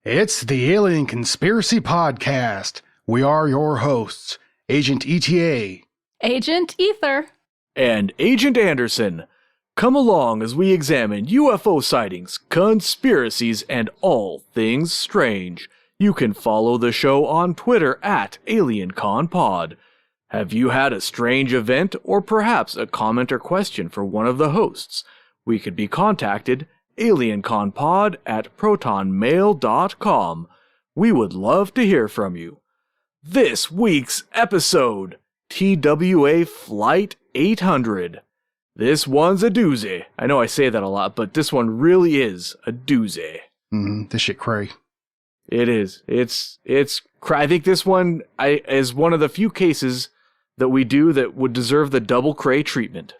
It's the Alien Conspiracy Podcast. We are your hosts, Agent ETA, Agent Ether, and Agent Anderson. Come along as we examine UFO sightings, conspiracies, and all things strange. You can follow the show on Twitter at AlienConPod. Have you had a strange event or perhaps a comment or question for one of the hosts? We could be contacted alienconpod at protonmail.com. We would love to hear from you. This week's episode, TWA Flight 800. This one's a doozy. I know I say that a lot, but this one really is a doozy. This shit cray. It is. I think this one is one of the few cases that we do that would deserve the double cray treatment.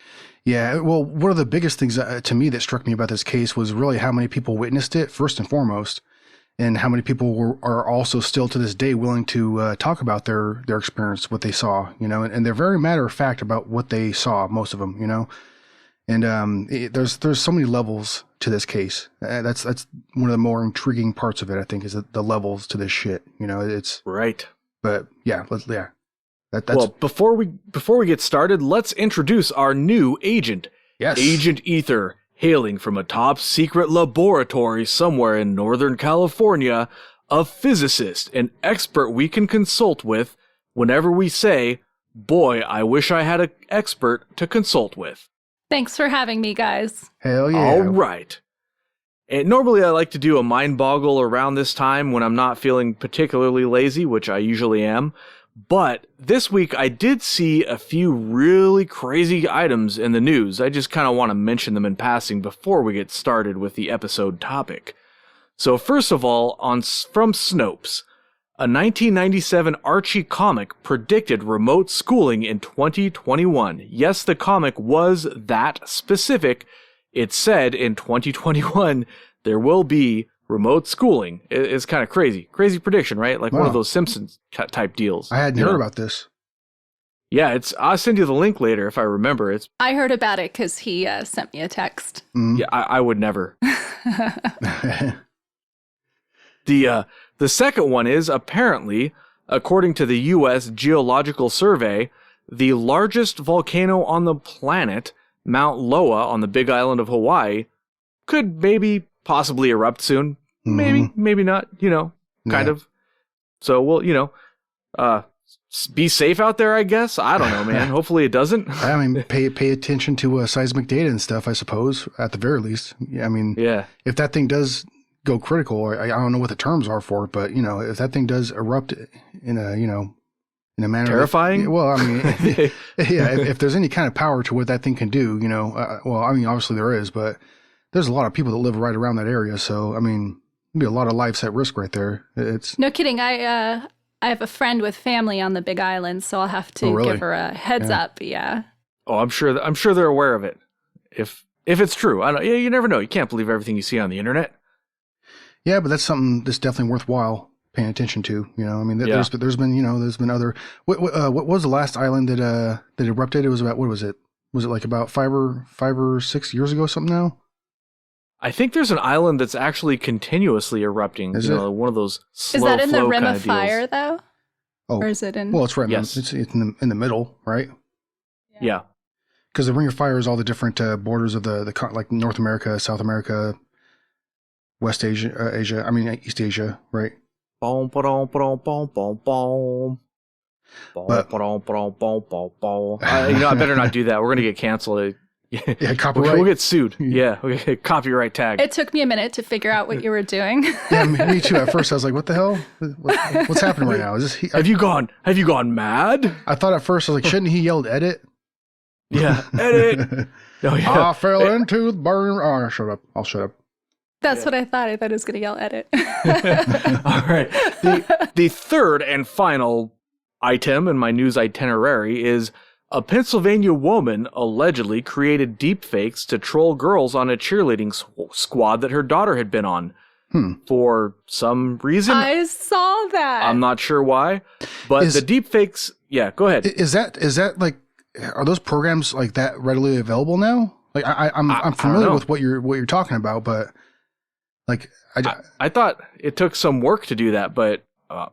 Yeah, well, one of the biggest things to me that struck me about this case was really how many people witnessed it, first and foremost, and how many people are also still to this day willing to talk about their experience, what they saw, and they're very matter of fact about what they saw, most of them, and there's so many levels to this case. That's one of the more intriguing parts of it, I think, is the levels to this shit. It's right. But yeah, that's well, before we get started, let's introduce our new agent. Yes. Agent Ether, hailing from a top secret laboratory somewhere in Northern California, a physicist, an expert we can consult with whenever we say, boy, I wish I had an expert to consult with. Thanks for having me, guys. Hell yeah. All right. And normally I like to do a mind boggle around this time when I'm not feeling particularly lazy, which I usually am. But this week I did see a few really crazy items in the news. I just kind of want to mention them in passing before we get started with the episode topic. So first of all, from Snopes, a 1997 Archie comic predicted remote schooling in 2021. Yes, the comic was that specific. It said in 2021 there will be remote schooling. It's kind of crazy. Crazy prediction, right? Like one of those Simpsons type deals. I hadn't heard about this. Yeah, I'll send you the link later if I remember. I heard about it because he sent me a text. Yeah, I would never. The second one is apparently, according to the U.S. Geological Survey, the largest volcano on the planet, Mount Loa on the Big Island of Hawaii, could possibly erupt soon. Maybe not, kind of. So we'll, be safe out there, I guess. I don't know, man. Hopefully it doesn't. I mean, pay attention to seismic data and stuff, I suppose, at the very least. I mean, yeah. If that thing does go critical, I don't know what the terms are for it, but, if that thing does erupt in a manner terrifying. Well, I mean, yeah, if there's any kind of power to what that thing can do, well, I mean, obviously there is, but there's a lot of people that live right around that area. So, I mean, there'd be a lot of lives at risk right there. It's no kidding. I have a friend with family on the Big Island, so I'll have to give her a heads up. Yeah. Oh, I'm sure they're aware of it. If it's true, I don't. Yeah, you never know. You can't believe everything you see on the internet. Yeah, but that's something that's definitely worthwhile paying attention to. I mean, there's been other. What was the last island that erupted? It was about, what was it? Was it like about 5 or 6 years ago? Something now. I think there's an island that's actually continuously erupting. Is it? One of those slow Is that in the flow rim kind of fire, deals. though? Oh, or is it in? Well, it's right. Yes. It's in the middle, right? Yeah. Because the ring of fire is all the different borders of the like North America, South America, West Asia. I mean East Asia, right? Boom, ba-dum, ba-dum, boom, boom, boom. But- I better not do that. We're gonna get canceled. Yeah, copyright. We'll get sued. Yeah, we'll get copyright tag. It took me a minute to figure out what you were doing. Yeah, me too. At first, I was like, "What the hell? What's happening right now? Is this?" Have you gone mad? I thought at first I was like, "Shouldn't he yelled edit?" Yeah, edit. Oh yeah. I fell into the burn. Oh, shut up. I'll shut up. That's what I thought. I thought it was going to yell edit. All right. The third and final item in my news itinerary is a Pennsylvania woman allegedly created deepfakes to troll girls on a cheerleading squad that her daughter had been on. For some reason. I saw that. I'm not sure why. But the deepfakes... Yeah, go ahead. Is that like... Are those programs like that readily available now? Like I'm familiar with what you're talking about, but Like, I thought it took some work to do that, but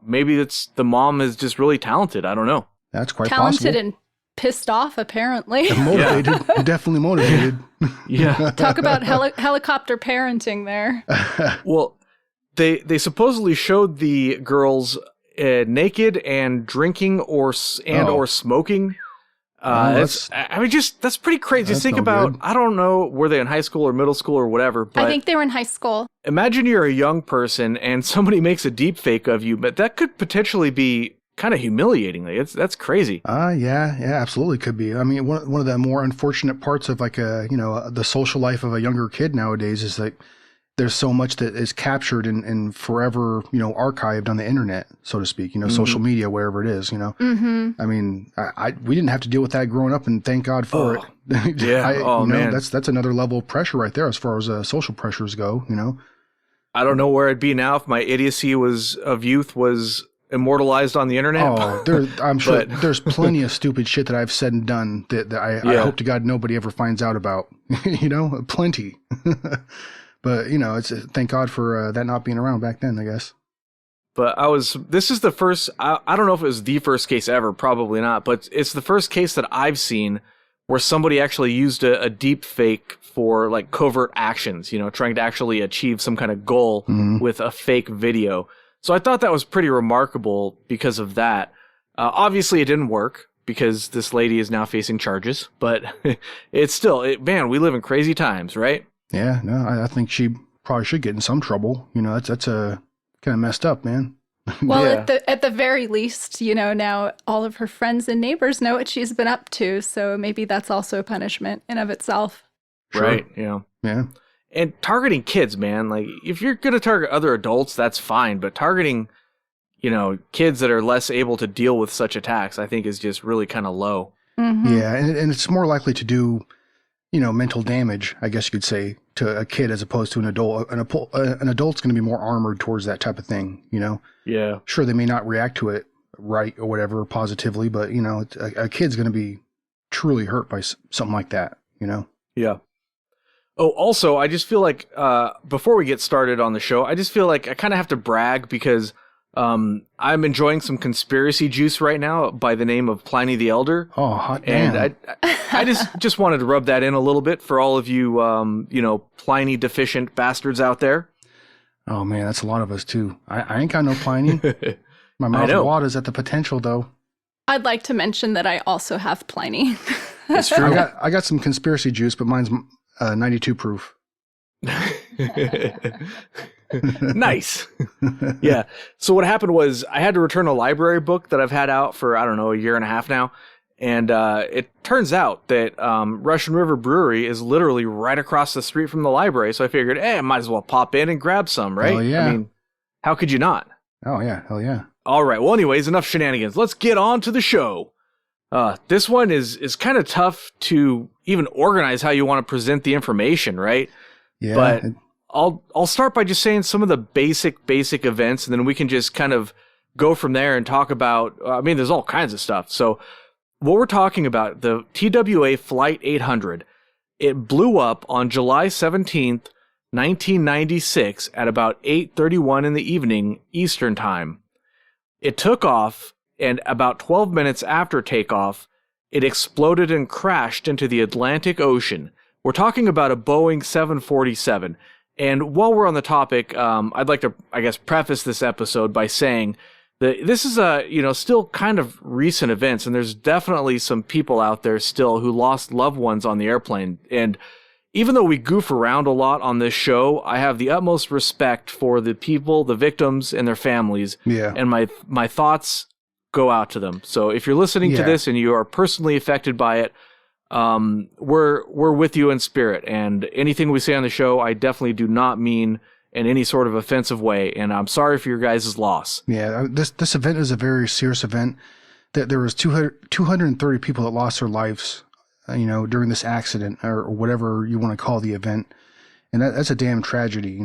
maybe it's the mom is just really talented. I don't know. That's quite talented possible. And pissed off, apparently. Motivated, definitely motivated. Yeah. Talk about helicopter parenting there. Well, they supposedly showed the girls naked and drinking or smoking. That's pretty crazy. Just think about, good. I don't know, were they in high school or middle school or whatever, but I think they were in high school. Imagine you're a young person and somebody makes a deep fake of you, but that could potentially be kind of humiliating. That's crazy. Yeah, absolutely could be. I mean, one of the more unfortunate parts of like the social life of a younger kid nowadays is like there's so much that is captured and forever, archived on the internet, so to speak, social media, wherever it is, Mm-hmm. I mean, we didn't have to deal with that growing up, and thank God for it. Yeah. Man. That's another level of pressure right there as far as social pressures go, I don't know where I'd be now if my idiocy of youth was immortalized on the internet. Oh, I'm sure there's plenty of stupid shit that I've said and done that I hope to God nobody ever finds out about, plenty. But, it's thank God for that not being around back then, I guess. But this is the first, I don't know if it was the first case ever, probably not, but it's the first case that I've seen where somebody actually used a deep fake for like covert actions, trying to actually achieve some kind of goal with a fake video. So I thought that was pretty remarkable because of that. Obviously it didn't work because this lady is now facing charges, but it's still, man, we live in crazy times, right? Yeah, no, I think she probably should get in some trouble. That's kind of messed up, man. Well, at the very least, now all of her friends and neighbors know what she's been up to, so maybe that's also a punishment in of itself. Sure. Right, yeah. Yeah. And targeting kids, man, like if you're going to target other adults, that's fine, but targeting, kids that are less able to deal with such attacks, I think is just really kind of low. Mm-hmm. Yeah, and it's more likely to do mental damage, I guess you could say, to a kid as opposed to an adult. An adult's going to be more armored towards that type of thing, Yeah. Sure, they may not react to it right or whatever positively, but, a kid's going to be truly hurt by something like that, Yeah. Oh, also, I just feel like before we get started on the show, I just feel like I kind of have to brag because I'm enjoying some conspiracy juice right now by the name of Pliny the Elder. Oh, hot damn. And I just wanted to rub that in a little bit for all of you, Pliny deficient bastards out there. Oh, man, that's a lot of us, too. I ain't got no Pliny. My mouth waters at the potential, though. I'd like to mention that I also have Pliny. It's true. I got some conspiracy juice, but mine's 92 proof. Nice. Yeah. So what happened was I had to return a library book that I've had out for, I don't know, a year and a half now. And it turns out that Russian River Brewery is literally right across the street from the library. So I figured, I might as well pop in and grab some, right? Hell yeah. I mean, how could you not? Oh, yeah. Hell yeah. All right. Well, anyways, enough shenanigans. Let's get on to the show. This one is kind of tough to even organize how you want to present the information, right? Yeah. But I'll start by just saying some of the basic events, and then we can just kind of go from there and talk about, there's all kinds of stuff. So what we're talking about, the TWA Flight 800, it blew up on July 17th, 1996 at about 8:31 in the evening Eastern Time. It took off, and about 12 minutes after takeoff, it exploded and crashed into the Atlantic Ocean. We're talking about a Boeing 747. And while we're on the topic, I'd like to, preface this episode by saying that this is still kind of recent events, and there's definitely some people out there still who lost loved ones on the airplane. And even though we goof around a lot on this show, I have the utmost respect for the people, the victims, and their families. Yeah. And my thoughts go out to them. So if you're listening to this and you are personally affected by it, we're with you in spirit, and anything we say on the show, I definitely do not mean in any sort of offensive way, and I'm sorry for your guys' loss. Yeah, this event is a very serious event. There was 230 people that lost their lives, during this accident or whatever you want to call the event, and that's a damn tragedy.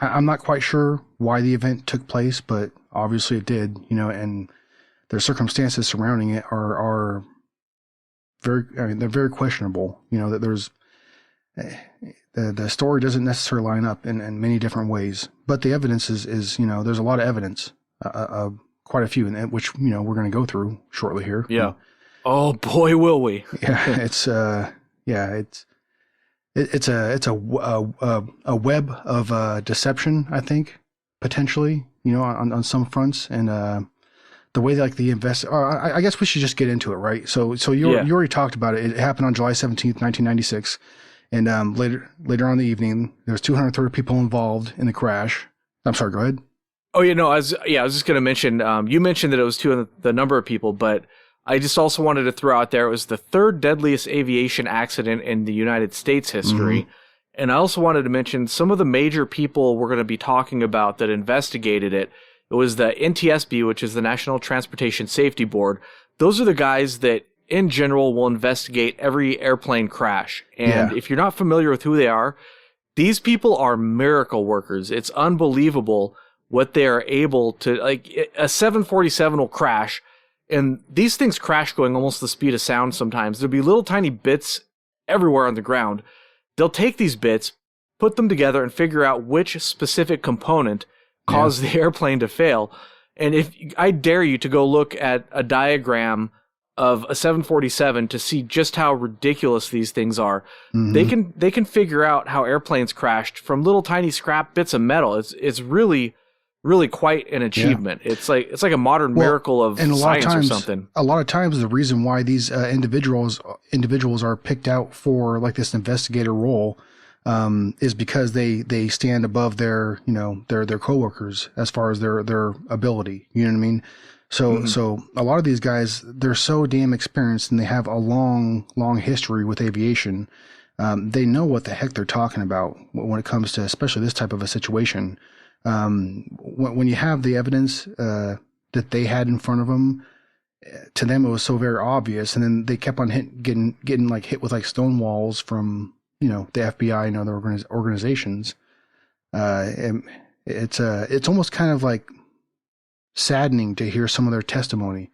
I'm not quite sure why the event took place, but obviously it did. And the circumstances surrounding it are very, they're very questionable. That the story doesn't necessarily line up in many different ways, but the evidence is there's a lot of evidence, quite a few, which we're going to go through shortly here. Yeah. Oh boy, will we? Yeah, it's a web of deception, I think, potentially, on some fronts, and the way that, like, the I guess we should just get into it, right? So you already talked about it. It happened on July 17th, 1996, and later on in the evening, there's 230 people involved in the crash. I'm sorry, go ahead. Oh, I was just going to mention, you mentioned that it was the number of people, but I just also wanted to throw out there, it was the third deadliest aviation accident in the United States history. Mm-hmm. And I also wanted to mention some of the major people we're going to be talking about that investigated it. It was the NTSB, which is the National Transportation Safety Board. Those are the guys that, in general, will investigate every airplane crash. And if you're not familiar with who they are, these people are miracle workers. It's unbelievable what they are able to, like, a 747 will crash, and these things crash going almost the speed of sound sometimes. There'll be little tiny bits everywhere on the ground. They'll take these bits, put them together, and figure out which specific component caused the airplane to fail. And if I dare you to go look at a diagram of a 747 to see just how ridiculous these things are. Mm-hmm. They can figure out how airplanes crashed from little tiny scrap bits of metal. It's really quite an achievement. Yeah. It's like a modern miracle of science or something. A lot of times the reason why these individuals are picked out for, like, this investigator role is because they stand above their coworkers as far as their ability. You know what I mean? So a lot of these guys, they're so damn experienced, and they have a long history with aviation. They know what the heck they're talking about when it comes to especially this type of a situation. When you have the evidence that they had in front of them, to them it was so very obvious, and then they kept on getting like hit with like stone walls from the FBI and other organizations. And it's almost kind of like saddening to hear some of their testimony,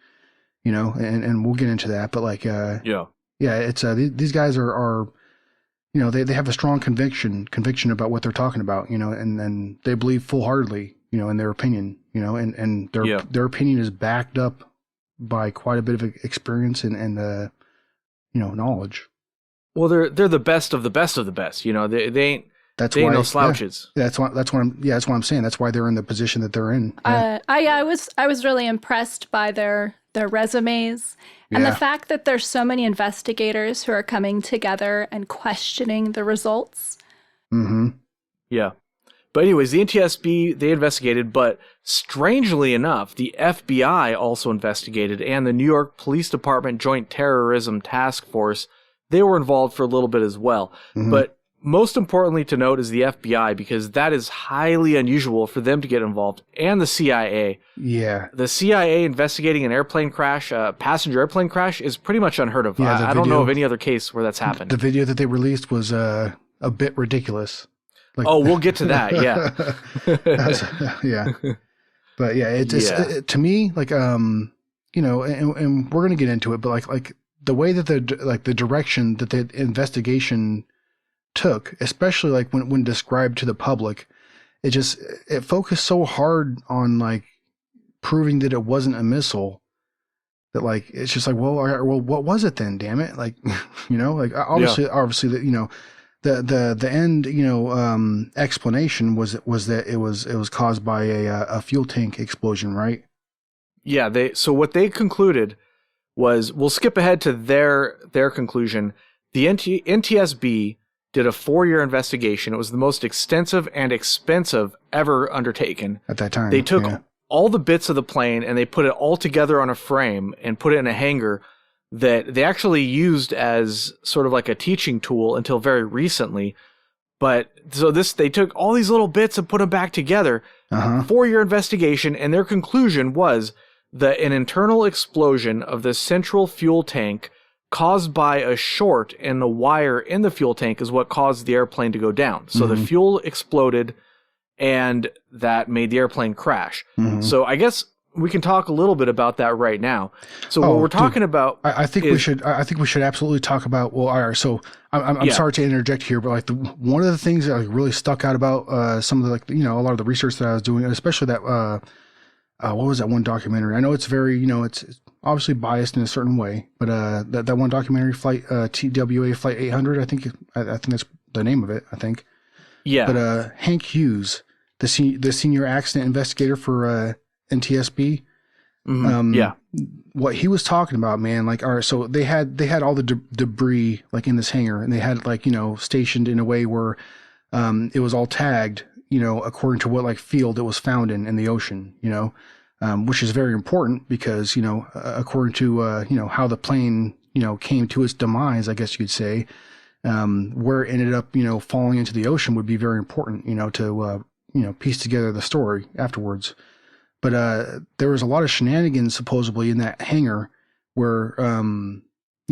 and we'll get into that. But like, it's these guys are they have a strong conviction about what they're talking about, and they believe full-heartedly, in their opinion, and their opinion is backed up by quite a bit of experience and knowledge. Well, they're the best of the best of the best. They ain't. They ain't no slouches. Yeah, that's what I'm saying. That's why they're in the position that they're in. Yeah. I was really impressed by their resumes and the fact that there's so many investigators who are coming together and questioning the results. Mm-hmm. Yeah. But anyways, the NTSB, they investigated, but strangely enough, the FBI also investigated, and the New York Police Department Joint Terrorism Task Force, they were involved for a little bit as well. Mm-hmm. But most importantly to note is the FBI, because that is highly unusual for them to get involved, and the CIA. Yeah. The CIA investigating an airplane crash, passenger airplane crash, is pretty much unheard of. I don't know of any other case where that's happened. The video that they released was a bit ridiculous. Like, we'll get to that, yeah. Yeah. But yeah, it's to me, like, and we're going to get into it, but like the way that the direction that the investigation took, especially like when described to the public, it focused so hard on like proving that it wasn't a missile that like it's just like, well, what was it then? Damn it! Like, like obviously that the end explanation was that it was caused by a fuel tank explosion, right? Yeah. So what they concluded was, we'll skip ahead to their conclusion. The NTSB did a 4-year investigation. It was the most extensive and expensive ever undertaken. At that time. They took all the bits of the plane and they put it all together on a frame and put it in a hangar that they actually used as sort of like a teaching tool until very recently. But so they took all these little bits and put them back together. 4-year investigation, and their conclusion was that an internal explosion of the central fuel tank caused by a short in the wire in the fuel tank is what caused the airplane to go down. So the fuel exploded, and that made the airplane crash. So I guess we can talk a little bit about that right now. So what we're talking about, I think we should absolutely talk about. Well, all right. So I'm sorry to interject here, but like one of the things that like really stuck out about some of the, like, you know, a lot of the research that I was doing, especially that what was that one documentary? I know it's very, you know, it's obviously biased in a certain way, but that one documentary, TWA Flight 800, I think that's the name of it. I think. Yeah. But Hank Hughes, the senior accident investigator for NTSB. What he was talking about, man, like, all right, so they had all the debris like in this hangar, and they had like, you know, stationed in a way where it was all tagged, you know, according to what like field it was found in the ocean, you know, which is very important because, you know, according to you know, how the plane, you know, came to its demise, I guess you'd say, where it ended up, you know, falling into the ocean would be very important, you know, to you know, piece together the story afterwards. But there was a lot of shenanigans supposedly in that hangar where, you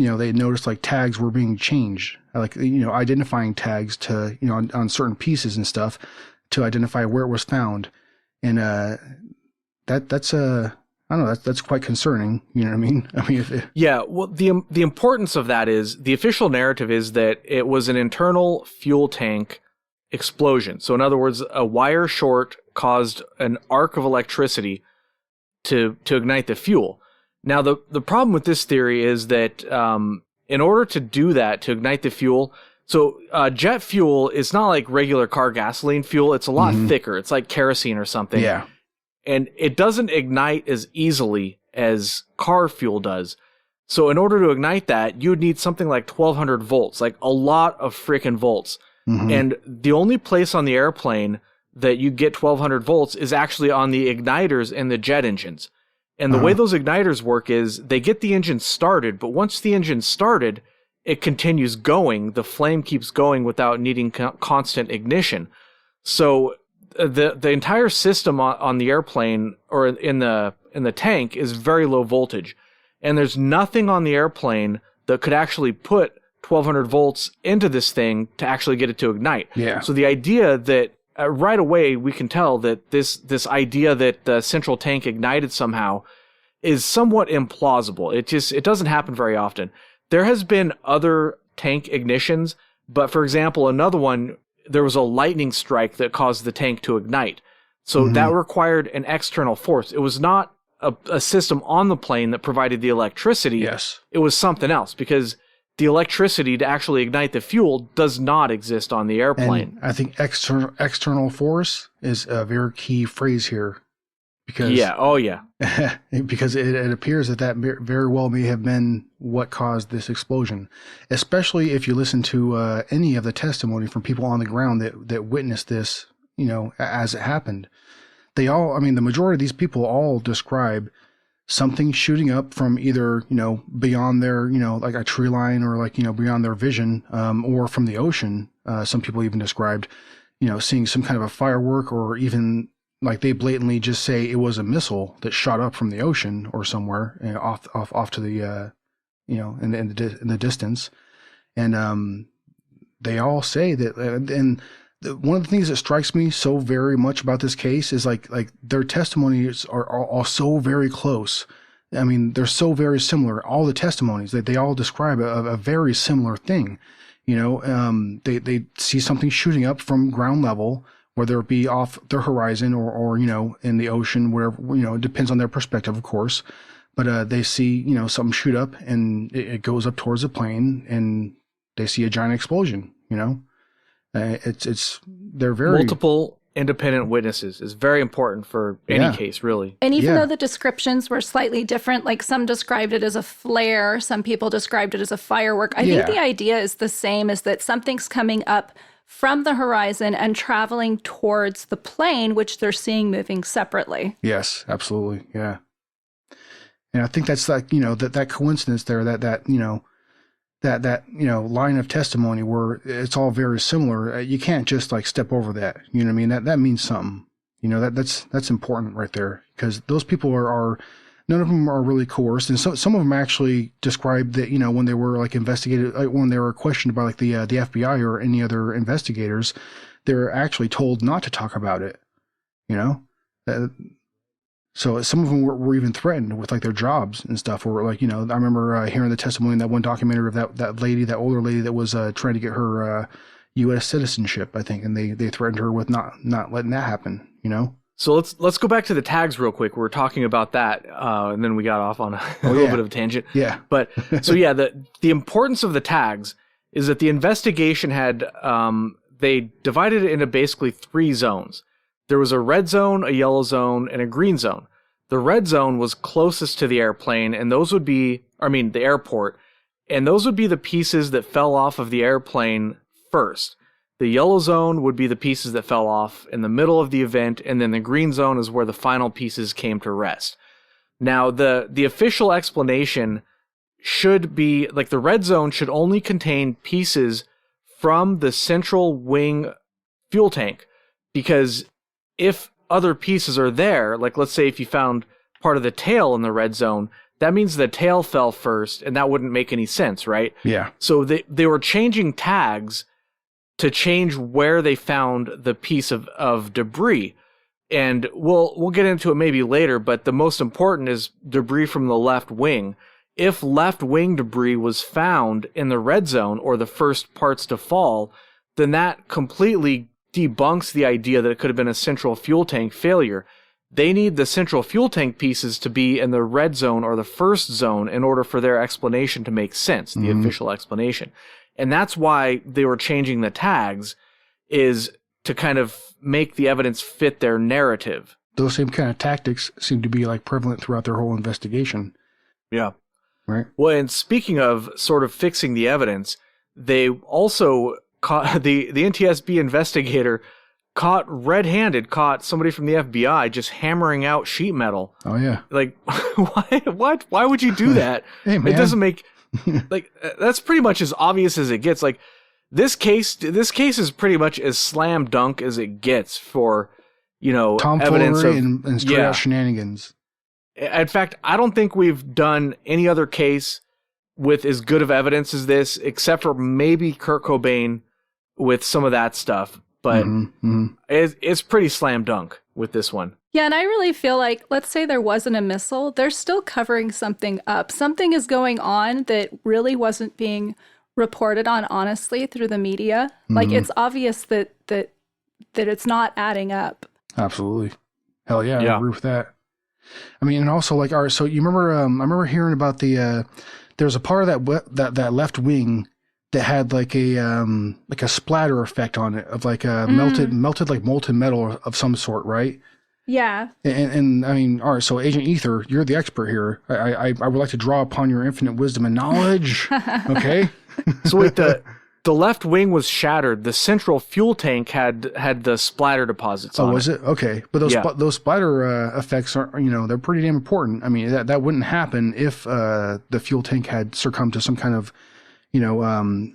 know, they noticed like tags were being changed, like, you know, identifying tags to, you know, on certain pieces and stuff to identify where it was found. And that's I don't know, that's quite concerning. You know what I mean? I mean, yeah. Well, the importance of that is the official narrative is that it was an internal fuel tank explosion. So in other words, a wire short caused an arc of electricity to ignite the fuel. Now, the problem with this theory is that in order to do that, to ignite the fuel, so jet fuel is not like regular car gasoline fuel. It's a lot thicker. It's like kerosene or something. Yeah. And it doesn't ignite as easily as car fuel does. So in order to ignite that, you would need something like 1200 volts, like a lot of freaking volts. And the only place on the airplane that you get 1200 volts is actually on the igniters in the jet engines. And the way those igniters work is they get the engine started, but once the engine's started, it continues going. The flame keeps going without needing constant ignition. So the entire system on the airplane or in the tank is very low voltage. And there's nothing on the airplane that could actually put 1200 volts into this thing to actually get it to ignite. Yeah. So the idea that right away we can tell that this idea that the central tank ignited somehow is somewhat implausible. It doesn't happen very often. There has been other tank ignitions, but for example, another one, there was a lightning strike that caused the tank to ignite. So that required an external force. It was not a system on the plane that provided the electricity. Yes. It was something else, because the electricity to actually ignite the fuel does not exist on the airplane. And I think external force is a very key phrase here, because because it appears that very well may have been what caused this explosion, especially if you listen to any of the testimony from people on the ground that witnessed this, you know, as it happened. They all, I mean, the majority of these people all describe something shooting up from either, you know, beyond their, you know, like a tree line, or like, you know, beyond their vision, or from the ocean. Some people even described, you know, seeing some kind of a firework, or even like they blatantly just say it was a missile that shot up from the ocean or somewhere, you know, off to the, you know, in the distance. And they all say that, and one of the things that strikes me so very much about this case is like their testimonies are all so very close. I mean, they're so very similar. All the testimonies that they all describe a very similar thing. You know, they see something shooting up from ground level, whether it be off their horizon or you know, in the ocean, wherever, you know, it depends on their perspective, of course. But they see, you know, something shoot up, and it goes up towards the plane, and they see a giant explosion. You know. They're very multiple independent witnesses is very important for any case, really. And even though the descriptions were slightly different, like some described it as a flare, some people described it as a firework. I think the idea is the same, is that something's coming up from the horizon and traveling towards the plane, which they're seeing moving separately. Yes, absolutely. Yeah. And I think that's like, you know, that coincidence there, that, you know, that you know, line of testimony where it's all very similar. You can't just like step over that. You know what I mean? That means something. You know, that's important right there, because those people are none of them are really coerced, and some of them actually described that, you know, when they were like investigated, like when they were questioned by like the FBI or any other investigators, they were actually told not to talk about it. You know, So some of them were even threatened with like their jobs and stuff. Or like, I remember hearing the testimony in that one documentary of that lady, that older lady that was trying to get her U.S. citizenship, I think, and they threatened her with not letting that happen. So let's go back to the tags real quick. We were talking about that, and then we got off on a little bit of a tangent. Yeah. But so yeah, the importance of the tags is that the investigation had they divided it into basically 3 zones. There was a red zone, a yellow zone, and a green zone. The red zone was closest to the airplane, and the airport, and those would be the pieces that fell off of the airplane first. The yellow zone would be the pieces that fell off in the middle of the event, and then the green zone is where the final pieces came to rest. Now, the official explanation should be, like, the red zone should only contain pieces from the central wing fuel tank, because if other pieces are there, like let's say if you found part of the tail in the red zone, that means the tail fell first, and that wouldn't make any sense, right? Yeah. So they were changing tags to change where they found the piece of debris. And we'll get into it maybe later, but the most important is debris from the left wing. If left wing debris was found in the red zone, or the first parts to fall, then that completely debunks the idea that it could have been a central fuel tank failure. They need the central fuel tank pieces to be in the red zone or the first zone in order for their explanation to make sense, the official explanation. And that's why they were changing the tags, is to kind of make the evidence fit their narrative. Those same kind of tactics seem to be like prevalent throughout their whole investigation. Yeah. Right. Well, and speaking of sort of fixing the evidence, they also caught the NTSB investigator caught somebody from the FBI just hammering out sheet metal. Oh yeah. Like, why would you do that? Hey, man. It doesn't make, like, that's pretty much as obvious as it gets. Like, this case is pretty much as slam dunk as it gets for, evidence of and straight out shenanigans. In fact, I don't think we've done any other case with as good of evidence as this, except for maybe Kurt Cobain with some of that stuff. But it's pretty slam dunk with this one. Yeah, and I really feel like, let's say there wasn't a missile, they're still covering something up. Something is going on that really wasn't being reported on honestly through the media. Like, it's obvious that it's not adding up. Absolutely. Hell yeah, I agree with that. I mean, and also, like, all right, so you remember, I remember hearing about there's a part of that left wing that had like a splatter effect on it of like melted like molten metal of some sort, right? Yeah. And I mean, all right, so Agent Ether, you're the expert here. I would like to draw upon your infinite wisdom and knowledge. Okay. So wait, the left wing was shattered. The central fuel tank had the splatter deposits on it. Oh, was it? Okay. But those splatter effects are, they're pretty damn important. I mean, that wouldn't happen if the fuel tank had succumbed to some kind of,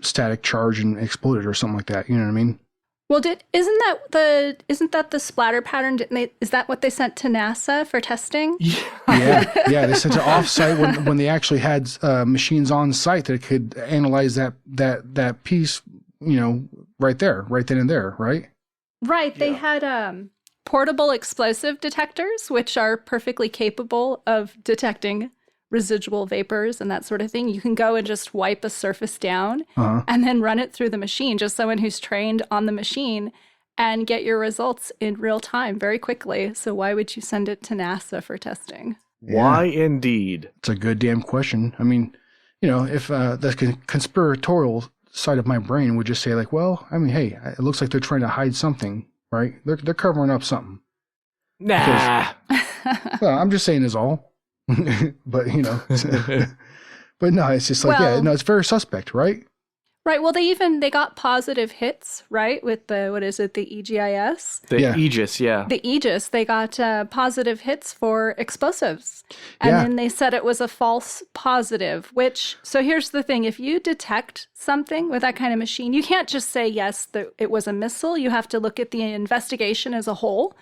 static charge and exploded or something like that. You know what I mean? Well, isn't that the splatter pattern? Is that what they sent to NASA for testing? Yeah. They sent it off-site when they actually had machines on site that could analyze that piece, right then and there, right? Right. They had portable explosive detectors, which are perfectly capable of detecting residual vapors and that sort of thing. You can go and just wipe a surface down and then run it through the machine, just someone who's trained on the machine, and get your results in real time very quickly. So why would you send it to NASA for testing? Why indeed? It's a good damn question. I mean, if the conspiratorial side of my brain would just say like, well, I mean, hey, it looks like they're trying to hide something, right? They're covering up something. Nah. Well, I'm just saying is all. But but no, it's just like, it's very suspect, right? Right. Well, they got positive hits, right? With the, what is it? The EGIS? Aegis, yeah. The Aegis, they got positive hits for explosives. And then they said it was a false positive, so here's the thing. If you detect something with that kind of machine, you can't just say, yes, it was a missile. You have to look at the investigation as a whole.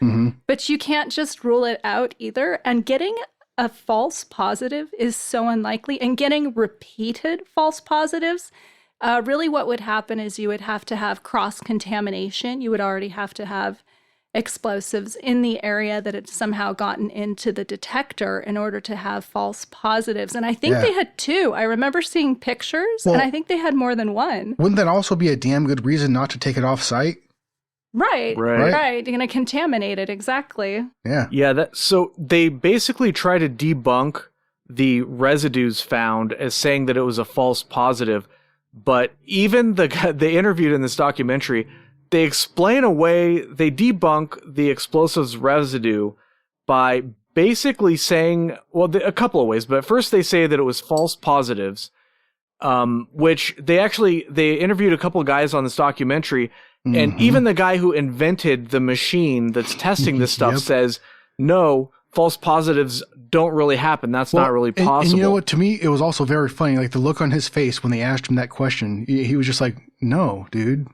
But you can't just rule it out either. And getting a false positive is so unlikely. And getting repeated false positives, really what would happen is you would have to have cross-contamination. You would already have to have explosives in the area that had somehow gotten into the detector in order to have false positives. And I think they had 2. I remember seeing pictures, and I think they had more than 1. Wouldn't that also be a damn good reason not to take it off site? Right. You're going to contaminate it. Exactly. Yeah. Yeah. So they basically try to debunk the residues found as saying that it was a false positive. But even the guy they interviewed in this documentary, they explain away, they debunk the explosives residue by basically saying, well, a couple of ways. But first they say that it was false positives, which they interviewed a couple of guys on this documentary. And even the guy who invented the machine that's testing this stuff says, no, false positives don't really happen. That's not really possible. And you know what? To me, it was also very funny. Like the look on his face when they asked him that question, he was just like, no, dude.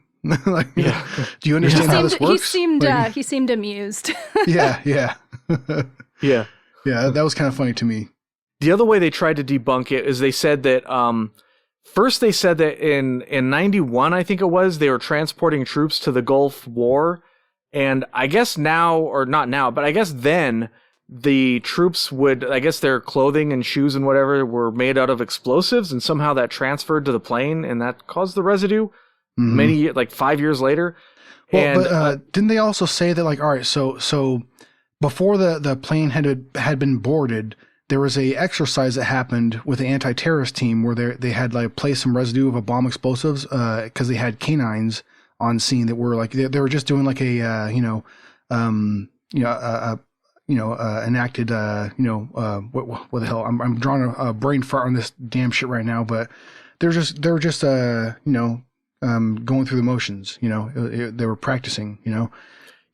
Like, do you understand how this works? He seemed amused. Yeah. Yeah. Yeah, that was kind of funny to me. The other way they tried to debunk it is they said that, first, they said that in 91, I think it was, they were transporting troops to the Gulf War. And I guess now, or not now, but I guess then the troops I guess their clothing and shoes and whatever were made out of explosives. And somehow that transferred to the plane and that caused the residue like 5 years later. Well, but didn't they also say that, like, all right, so before the plane had been boarded, there was a exercise that happened with the anti-terrorist team where they had like placed some residue of a bomb explosives because they had canines on scene that were like they were just doing like a enacted what the hell I'm drawing a brain fart on this damn shit right now, but they were just going through the motions, they were practicing, Yeah,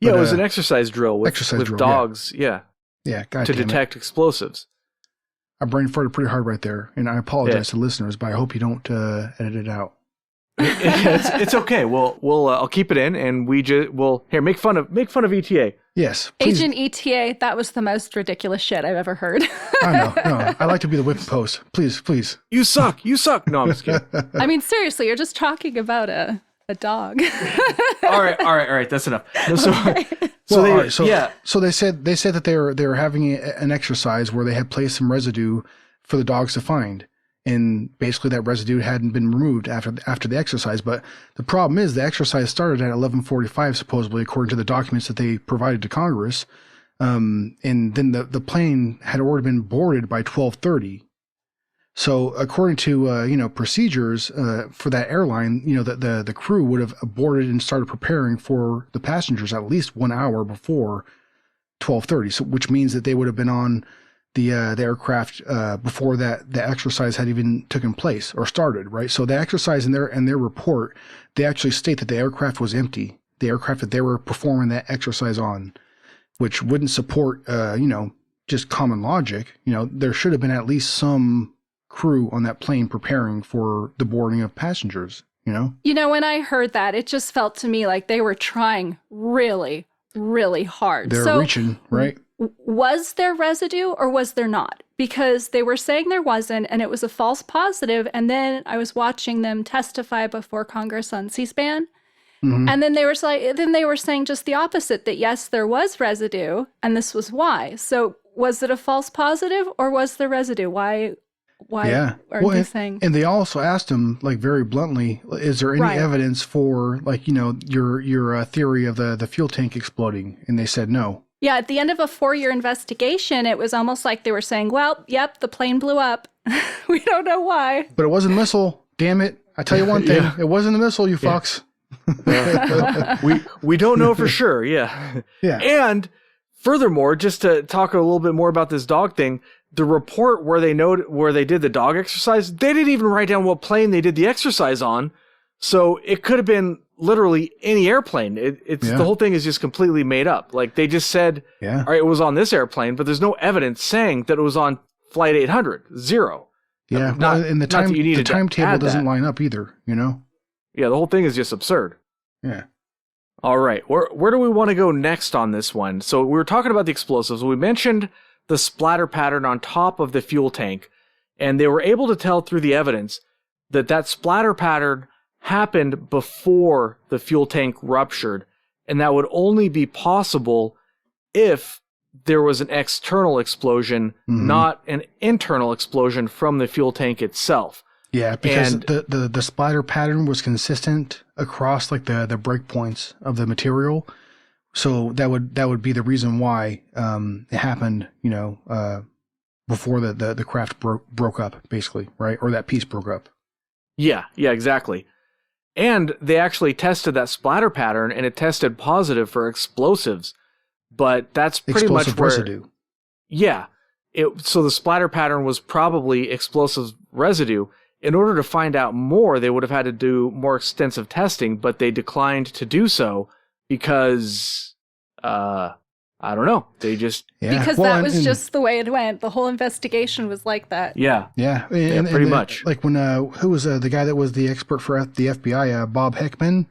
it was an exercise drill with dogs, yeah, to detect explosives. I brain farted pretty hard right there, and I apologize to listeners, but I hope you don't edit it out. It's okay. We'll I'll keep it in, and we'll make fun of ETA. Yes, please. Agent ETA. That was the most ridiculous shit I've ever heard. I know. No, I like to be the whip post. Please. You suck. No, I'm just kidding. I mean, seriously, you're just talking about a dog. All right. That's enough. So they said that they were having an exercise where they had placed some residue for the dogs to find, and basically that residue hadn't been removed after the exercise. But the problem is the exercise started at 11:45 supposedly, according to the documents that they provided to Congress, and then the plane had already been boarded by 12:30. So according to procedures for that airline, the crew would have boarded and started preparing for the passengers at least 1 hour before 12:30. So which means that they would have been on the aircraft before the exercise had even taken place or started, right? So the exercise in their report, they actually state that the aircraft was empty, the aircraft that they were performing that exercise on, which wouldn't support just common logic. There should have been at least some crew on that plane preparing for the boarding of passengers, when I heard that, it just felt to me like they were trying really, really hard. They're reaching, right? Was there residue or was there not? Because they were saying there wasn't, and it was a false positive. And then I was watching them testify before Congress on C-SPAN. And then they were saying just the opposite, that yes, there was residue and this was why. So was it a false positive or was there residue? Why are they saying? And they also asked him, like, very bluntly, is there any evidence for, like, your theory of the fuel tank exploding? And they said no. Yeah, at the end of a 4-year investigation, it was almost like they were saying, well, yep, the plane blew up. We don't know why. But it wasn't a missile. Damn it. I tell you one thing. It wasn't a missile, you fucks. We don't know for sure. Yeah. And furthermore, just to talk a little bit more about this dog thing, the report where they did the dog exercise, they didn't even write down what plane they did the exercise on. So it could have been literally any airplane. The whole thing is just completely made up. Like they just said, all right, it was on this airplane, but there's no evidence saying that it was on flight 800. Zero. Yeah. And the timetable doesn't line up either, Yeah, the whole thing is just absurd. Yeah. All right. Where do we want to go next on this one? So we were talking about the explosives. We mentioned the splatter pattern on top of the fuel tank, and they were able to tell through the evidence that splatter pattern happened before the fuel tank ruptured, and that would only be possible if there was an external explosion, not an internal explosion from the fuel tank itself. Yeah, because the splatter pattern was consistent across like the breakpoints of the material, so that would be the reason why it happened. Before the craft broke up, basically, right? Or that piece broke up. Yeah, exactly. And they actually tested that splatter pattern, and it tested positive for explosives. But that's pretty much where... residue. Yeah. So the splatter pattern was probably explosive residue. In order to find out more, they would have had to do more extensive testing, but they declined to do so because... I don't know. They just... Yeah. Because that was just the way it went. The whole investigation was like that. Yeah. Yeah. Pretty much. Like when, who was the guy that was the expert for the FBI, Bob Heckman?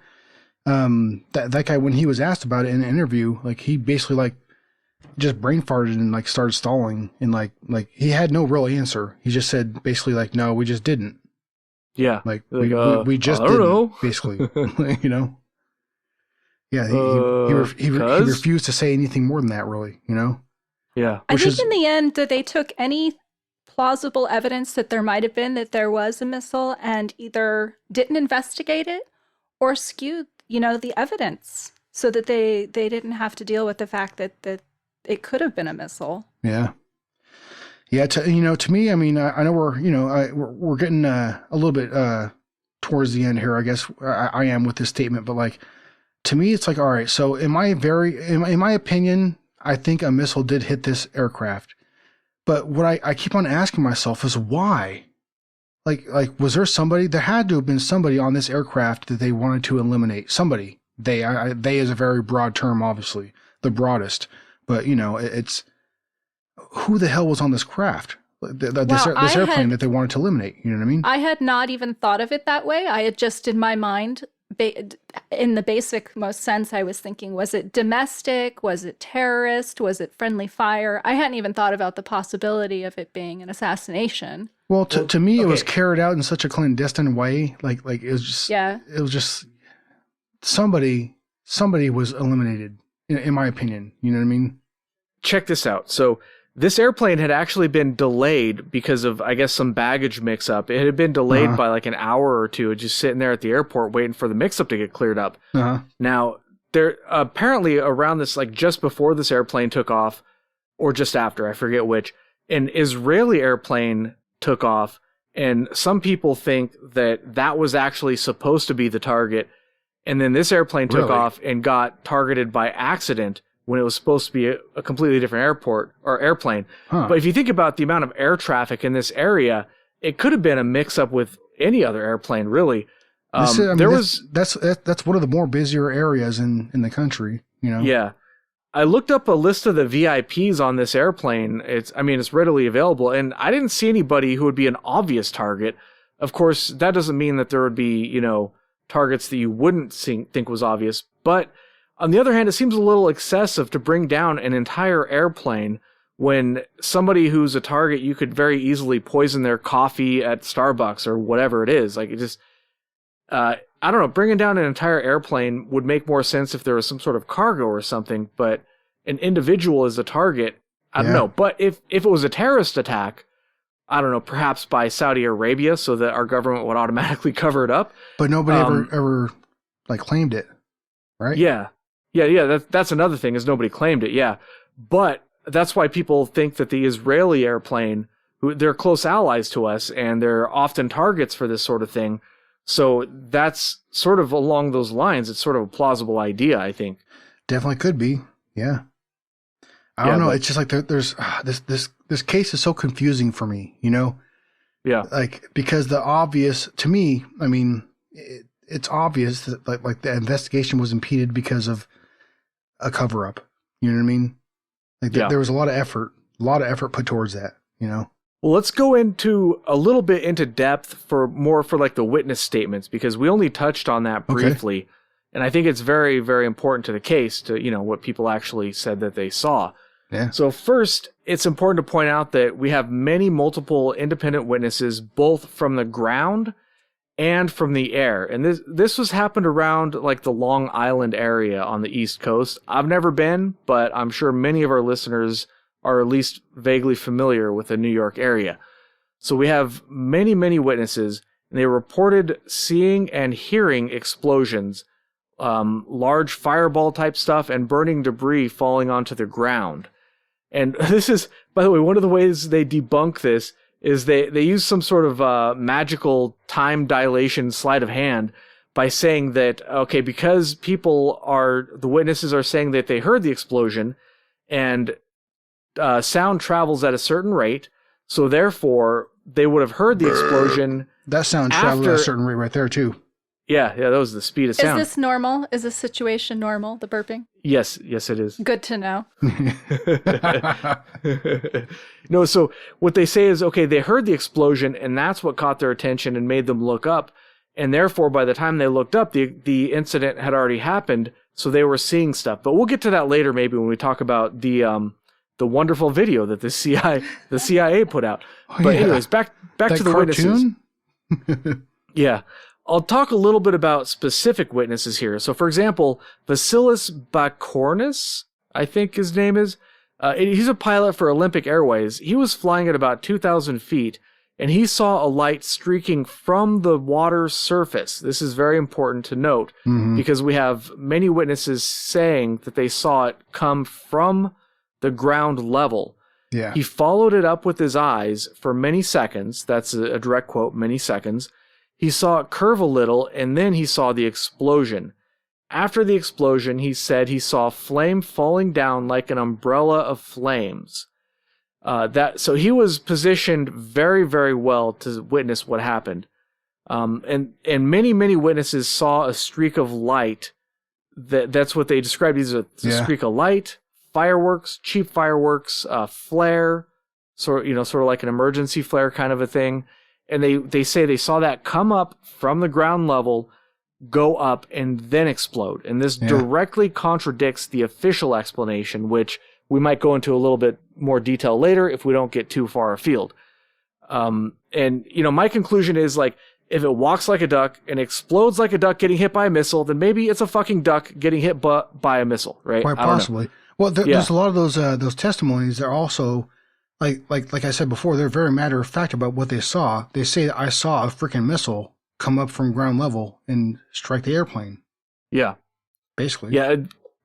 That guy, when he was asked about it in an interview, like he basically like just brain farted and like started stalling, and like he had no real answer. He just said basically like, no, we just didn't. Yeah. Like we just didn't, know. Basically, Yeah, he refused to say anything more than that, really, Yeah. I think in the end that they took any plausible evidence that there might have been that there was a missile and either didn't investigate it or skewed, the evidence so that they didn't have to deal with the fact that it could have been a missile. Yeah. Yeah. To me, I mean, I know we're getting a little bit towards the end here, I guess I am with this statement, but like, to me, it's like, all right, so in my opinion, I think a missile did hit this aircraft. But what I keep on asking myself is why? Like, was there had to have been somebody on this aircraft that they wanted to eliminate. Somebody. They is a very broad term, obviously, the broadest. But, it's who the hell was on this craft? This airplane that they wanted to eliminate. You know what I mean? I had not even thought of it that way. I had just in my mind... in the basic most sense, I was thinking, was it domestic? Was it terrorist? Was it friendly fire? I hadn't even thought about the possibility of it being an assassination. Well, to me, it was carried out in such a clandestine way. Like it was just, it was just somebody was eliminated, in my opinion. You know what I mean? Check this out. So this airplane had actually been delayed because of, I guess, some baggage mix-up. It had been delayed by like an hour or two, just sitting there at the airport waiting for the mix-up to get cleared up. Now, there apparently around this, like just before this airplane took off, or just after, I forget which, an Israeli airplane took off, and some people think that was actually supposed to be the target, and then this airplane took off and got targeted by accident, when it was supposed to be a completely different airplane. But if you think about the amount of air traffic in this area, it could have been a mix-up with any other airplane, really. That's one of the more busier areas in the country, Yeah. I looked up a list of the VIPs on this airplane. It's readily available, and I didn't see anybody who would be an obvious target. Of course, that doesn't mean that there would be, targets that you wouldn't think was obvious, but on the other hand, it seems a little excessive to bring down an entire airplane when somebody who's a target, you could very easily poison their coffee at Starbucks or whatever it is. Like, it just, I don't know, bringing down an entire airplane would make more sense if there was some sort of cargo or something, but an individual is a target, I don't know. But if it was a terrorist attack, I don't know, perhaps by Saudi Arabia so that our government would automatically cover it up. But nobody ever like claimed it, right? Yeah. Yeah, that's another thing, is nobody claimed it, yeah. But that's why people think that the Israeli airplane, they're close allies to us, and they're often targets for this sort of thing. So that's sort of along those lines. It's sort of a plausible idea, I think. Definitely could be, yeah. I don't know. It's just like there's this case is so confusing for me, Yeah. Like, because the obvious, to me, I mean, it's obvious that like the investigation was impeded because of a cover up. You know what I mean? Like there was a lot of effort put towards that, Well, let's go into a little bit into depth for like the witness statements, because we only touched on that briefly. Okay. And I think it's very, very important to the case to, what people actually said that they saw. Yeah. So first, it's important to point out that we have multiple independent witnesses, both from the ground and from the air. And this was happened around like the Long Island area on the East Coast. I've never been, but I'm sure many of our listeners are at least vaguely familiar with the New York area. So we have many, many witnesses, and they reported seeing and hearing explosions, large fireball type stuff, and burning debris falling onto the ground. And this is, by the way, one of the ways they debunk this is they use some sort of magical time dilation sleight of hand by saying that, okay, because the witnesses are saying that they heard the explosion, and sound travels at a certain rate, so therefore they would have heard the explosion. That sound travels at a certain rate right there too. Yeah, that was the speed of sound. Is this normal? Is this situation normal, the burping? Yes, it is. Good to know. No, so what they say is, okay, they heard the explosion, and that's what caught their attention and made them look up. And therefore, by the time they looked up, the incident had already happened, so they were seeing stuff. But we'll get to that later, maybe, when we talk about the wonderful video that the CIA put out. Oh, but yeah. anyways, back to the cartoon? witnesses. Yeah. I'll talk a little bit about specific witnesses here. So, for example, Vasilis Bakornis, I think his name is. He's a pilot for Olympic Airways. He was flying at about 2,000 feet, and he saw a light streaking from the water surface. This is very important to note, because we have many witnesses saying that they saw it come from the ground level. Yeah. He followed it up with his eyes for many seconds. That's a direct quote, many seconds. He saw it curve a little, and then he saw the explosion. After the explosion, he said he saw flame falling down like an umbrella of flames. So he was positioned very, very well to witness what happened. And many, many witnesses saw a streak of light. That's what they described as a streak of light, fireworks, cheap fireworks, flare, sort of like an emergency flare kind of a thing. And they say they saw that come up from the ground level, go up, and then explode. And this directly contradicts the official explanation, which we might go into a little bit more detail later if we don't get too far afield. And my conclusion is, like, if it walks like a duck and explodes like a duck getting hit by a missile, then maybe it's a fucking duck getting hit by a missile, right? Quite possibly. Well, there's a lot of those testimonies. They're also like I said before, they're very matter of fact about what they saw. They say, I saw a freaking missile come up from ground level and strike the airplane. Yeah. Basically. Yeah.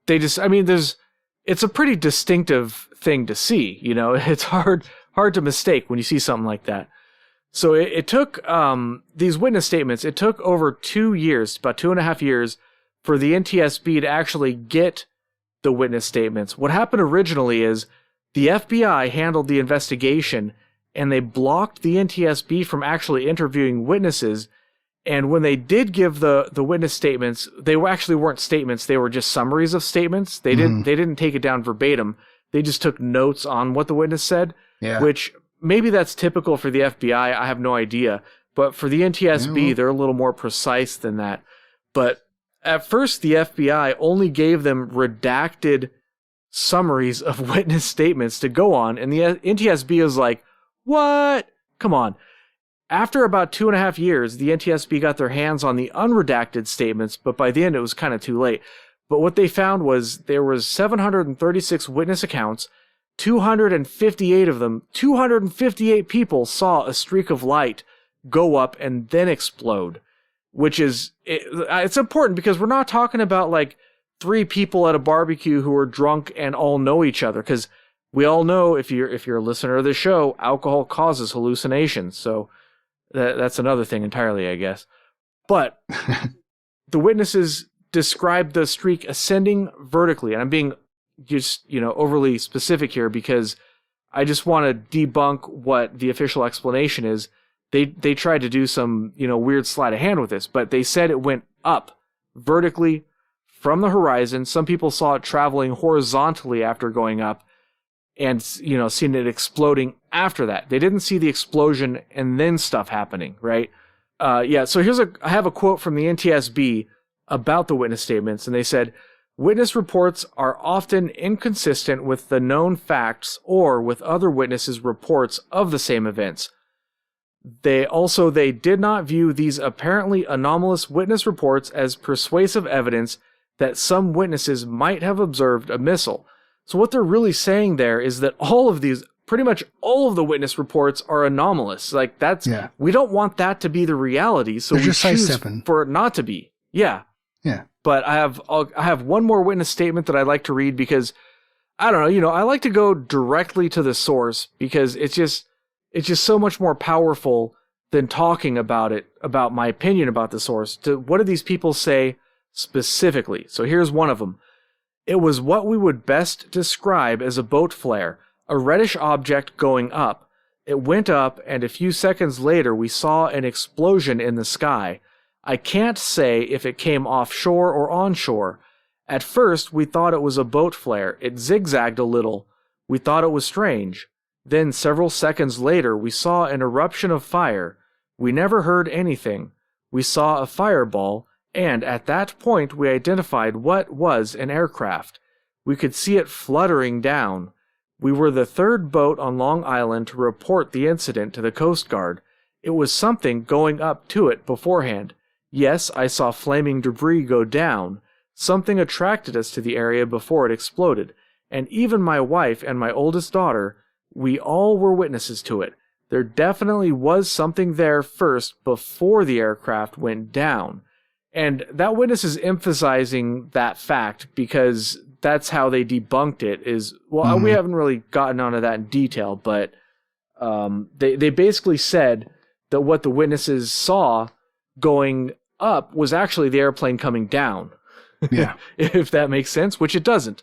It's a pretty distinctive thing to see, it's hard to mistake when you see something like that. So it took, these witness statements, it took over 2 years, about 2.5 years, for the NTSB to actually get the witness statements. What happened originally is, the FBI handled the investigation, and they blocked the NTSB from actually interviewing witnesses. And when they did give the witness statements, they weren't statements; they were just summaries of statements. They didn't take it down verbatim. They just took notes on what the witness said. Yeah. Which maybe that's typical for the FBI. I have no idea. But for the NTSB, they're a little more precise than that. But at first, the FBI only gave them redacted summaries of witness statements to go on, and the NTSB is like, what? Come on. After about 2.5 years, the NTSB got their hands on the unredacted statements, but by the end it was kind of too late. But what they found was there was 736 witness accounts, 258 of them, 258 people saw a streak of light go up and then explode, which is, it's important because we're not talking about like 3 people at a barbecue who are drunk and all know each other, because we all know, if you're a listener of the show, alcohol causes hallucinations. So that's another thing entirely, I guess. But the witnesses described the streak ascending vertically, and I'm being just overly specific here because I just want to debunk what the official explanation is. They tried to do some weird sleight of hand with this, but they said it went up vertically from the horizon. Some people saw it traveling horizontally after going up, and seen it exploding after that. They didn't see the explosion and then stuff happening, right? So I have a quote from the NTSB about the witness statements, and they said, witness reports are often inconsistent with the known facts or with other witnesses' reports of the same events. They did not view these apparently anomalous witness reports as persuasive evidence that some witnesses might have observed a missile. So what they're really saying there is that pretty much all of the witness reports are anomalous. Like we don't want that to be the reality, so we choose for it not to be. Yeah. Yeah. But I have one more witness statement that I'd like to read because I don't know, I like to go directly to the source because it's just so much more powerful than talking about my opinion about the source. What do these people say specifically? So here's one of them. It was what we would best describe as a boat flare, a reddish object going up. It went up, and a few seconds later we saw an explosion in the sky. I can't say if it came offshore or onshore. At first, we thought it was a boat flare. It zigzagged a little. We thought it was strange. Then, several seconds later, we saw an eruption of fire. We never heard anything. We saw a fireball, and at that point we identified what was an aircraft. We could see it fluttering down. We were the third boat on Long Island to report the incident to the Coast Guard. It was something going up to it beforehand. Yes, I saw flaming debris go down. Something attracted us to the area before it exploded, and even my wife and my oldest daughter, we all were witnesses to it. There definitely was something there first before the aircraft went down. And that witness is emphasizing that fact because that's how they debunked it we haven't really gotten onto that in detail, but they basically said that what the witnesses saw going up was actually the airplane coming down. Yeah. If that makes sense, which it doesn't.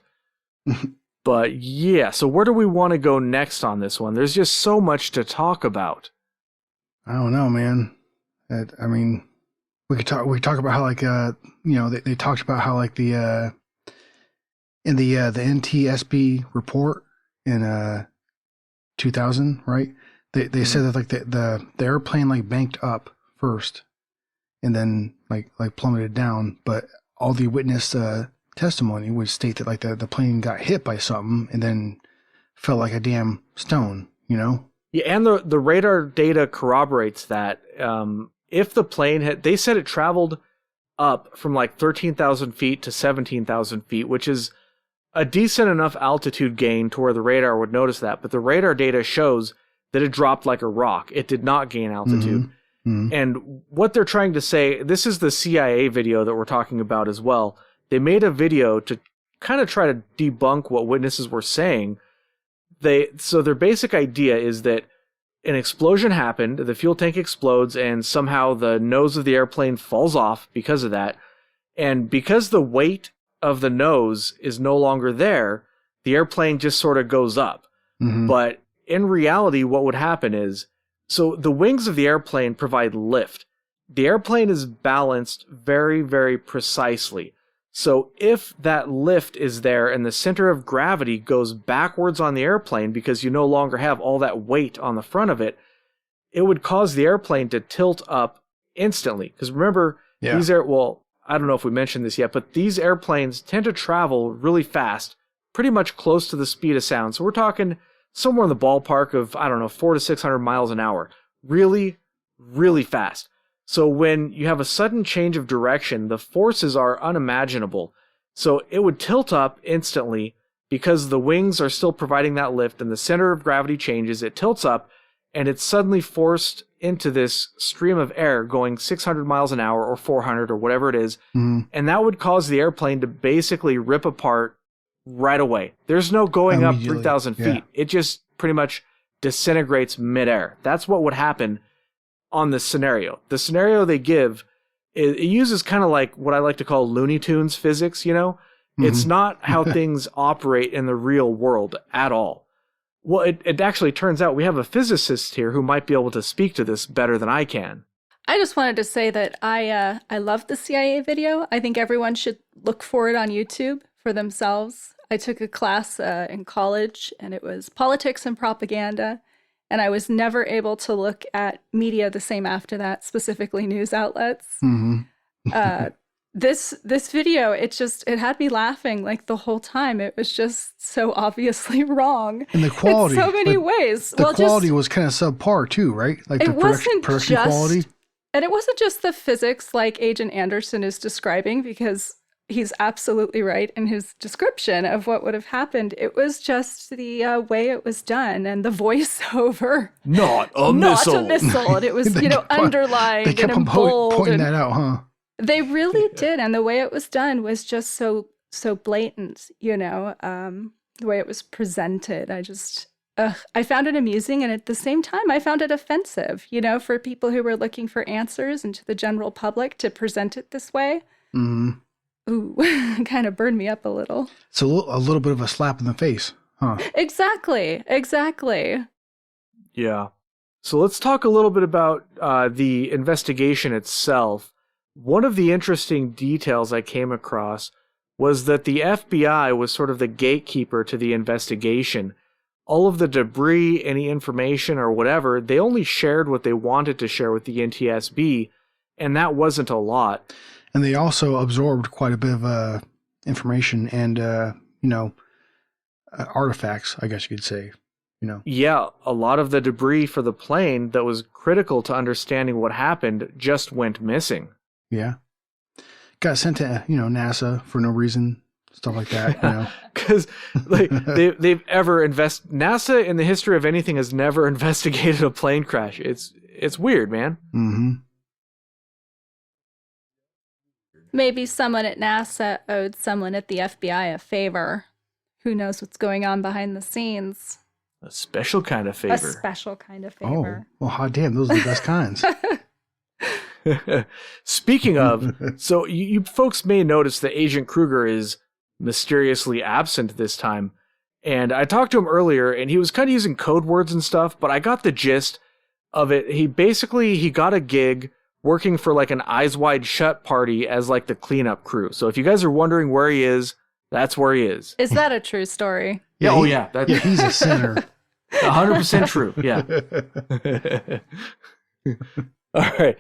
But yeah, so where do we want to go next on this one? There's just so much to talk about. I don't know, man. We could talk about how they talked about how in the NTSB report in 2000, right? They said that the airplane banked up first and then plummeted down, but all the witness testimony would state that the plane got hit by something and then fell like a damn stone, Yeah, and the radar data corroborates that. If the plane they said it traveled up from 13,000 feet to 17,000 feet, which is a decent enough altitude gain to where the radar would notice that. But the radar data shows that it dropped like a rock. It did not gain altitude. Mm-hmm. Mm-hmm. And what they're trying to say, this is the CIA video that we're talking about as well. They made a video to kind of try to debunk what witnesses were saying. So their basic idea is that an explosion happened, the fuel tank explodes, and somehow the nose of the airplane falls off because of that. And because the weight of the nose is no longer there, the airplane just sort of goes up. Mm-hmm. But in reality, what would happen is, so the wings of the airplane provide lift. The airplane is balanced very, very precisely. So if that lift is there and the center of gravity goes backwards on the airplane because you no longer have all that weight on the front of it, it would cause the airplane to tilt up instantly. Because remember, I don't know if we mentioned this yet, but these airplanes tend to travel really fast, pretty much close to the speed of sound. So we're talking somewhere in the ballpark of, 400 to 600 miles an hour. Really, really fast. So when you have a sudden change of direction, the forces are unimaginable. So it would tilt up instantly because the wings are still providing that lift and the center of gravity changes. It tilts up and it's suddenly forced into this stream of air going 600 miles an hour or 400 or whatever it is. Mm-hmm. And that would cause the airplane to basically rip apart right away. There's no going up 3,000 feet. Yeah. It just pretty much disintegrates midair. That's what would happen on this scenario. The scenario they give, it uses kind of like what I like to call Looney Tunes physics, Mm-hmm. It's not how things operate in the real world at all. Well, it actually turns out we have a physicist here who might be able to speak to this better than I can. I just wanted to say that I love the CIA video. I think everyone should look for it on YouTube for themselves. I took a class in college, and it was politics and propaganda. And I was never able to look at media the same after that, specifically news outlets. Mm-hmm. This video, it had me laughing like the whole time. It was just so obviously wrong. And the quality. In so many ways. The quality was kind of subpar too, right? Like the production quality. And it wasn't just the physics like Agent Anderson is describing, because he's absolutely right in his description of what would have happened. It was just the way it was done and the voiceover. Not a missile. Not a missile. And it was, underlined they kept and in bold. pointing that out, huh? They really did. And the way it was done was just so blatant, the way it was presented. I found it amusing. And at the same time, I found it offensive, for people who were looking for answers and to the general public to present it this way. Mm-hmm. Ooh, kind of burned me up a little. It's a little bit of a slap in the face, huh? Exactly. Yeah. So let's talk a little bit about the investigation itself. One of the interesting details I came across was that the FBI was sort of the gatekeeper to the investigation. All of the debris, any information or whatever, they only shared what they wanted to share with the NTSB, and that wasn't a lot. And they also absorbed quite a bit of information and, artifacts, I guess you could say, Yeah, a lot of the debris for the plane that was critical to understanding what happened just went missing. Yeah. Got sent to, NASA for no reason, stuff like that, Because they've ever NASA in the history of anything has never investigated a plane crash. It's weird, man. Mm-hmm. Maybe someone at NASA owed someone at the FBI a favor. Who knows what's going on behind the scenes? A special kind of favor. A special kind of favor. Oh, well, hot damn, those are the best kinds. Speaking of, so you folks may notice that Agent Kruger is mysteriously absent this time. And I talked to him earlier, and he was kind of using code words and stuff, but I got the gist of it. He got a gig working for like an Eyes Wide Shut party as like the cleanup crew. So if you guys are wondering where he is, that's where he is. Is that a true story? Yeah. Yeah, he's a sinner. 100% true. Yeah. All right.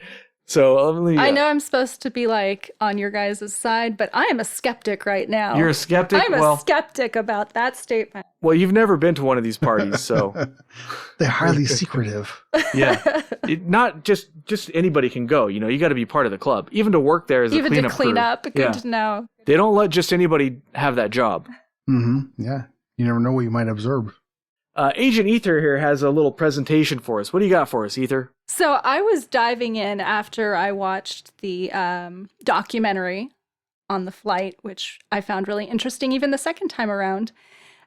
So I know I'm supposed to be like on your guys' side, but I am a skeptic right now. You're a skeptic? I'm a skeptic about that statement. Well, you've never been to one of these parties, so. They're highly secretive. Yeah. Not just anybody can go, you got to be part of the club. Even to work there as a cleanup crew. Even to clean up, good to know. They don't let just anybody have that job. Mm-hmm. Yeah. You never know what you might observe. Agent Ether here has a little presentation for us. What do you got for us, Ether? So I was diving in after I watched the documentary on the flight, which I found really interesting even the second time around.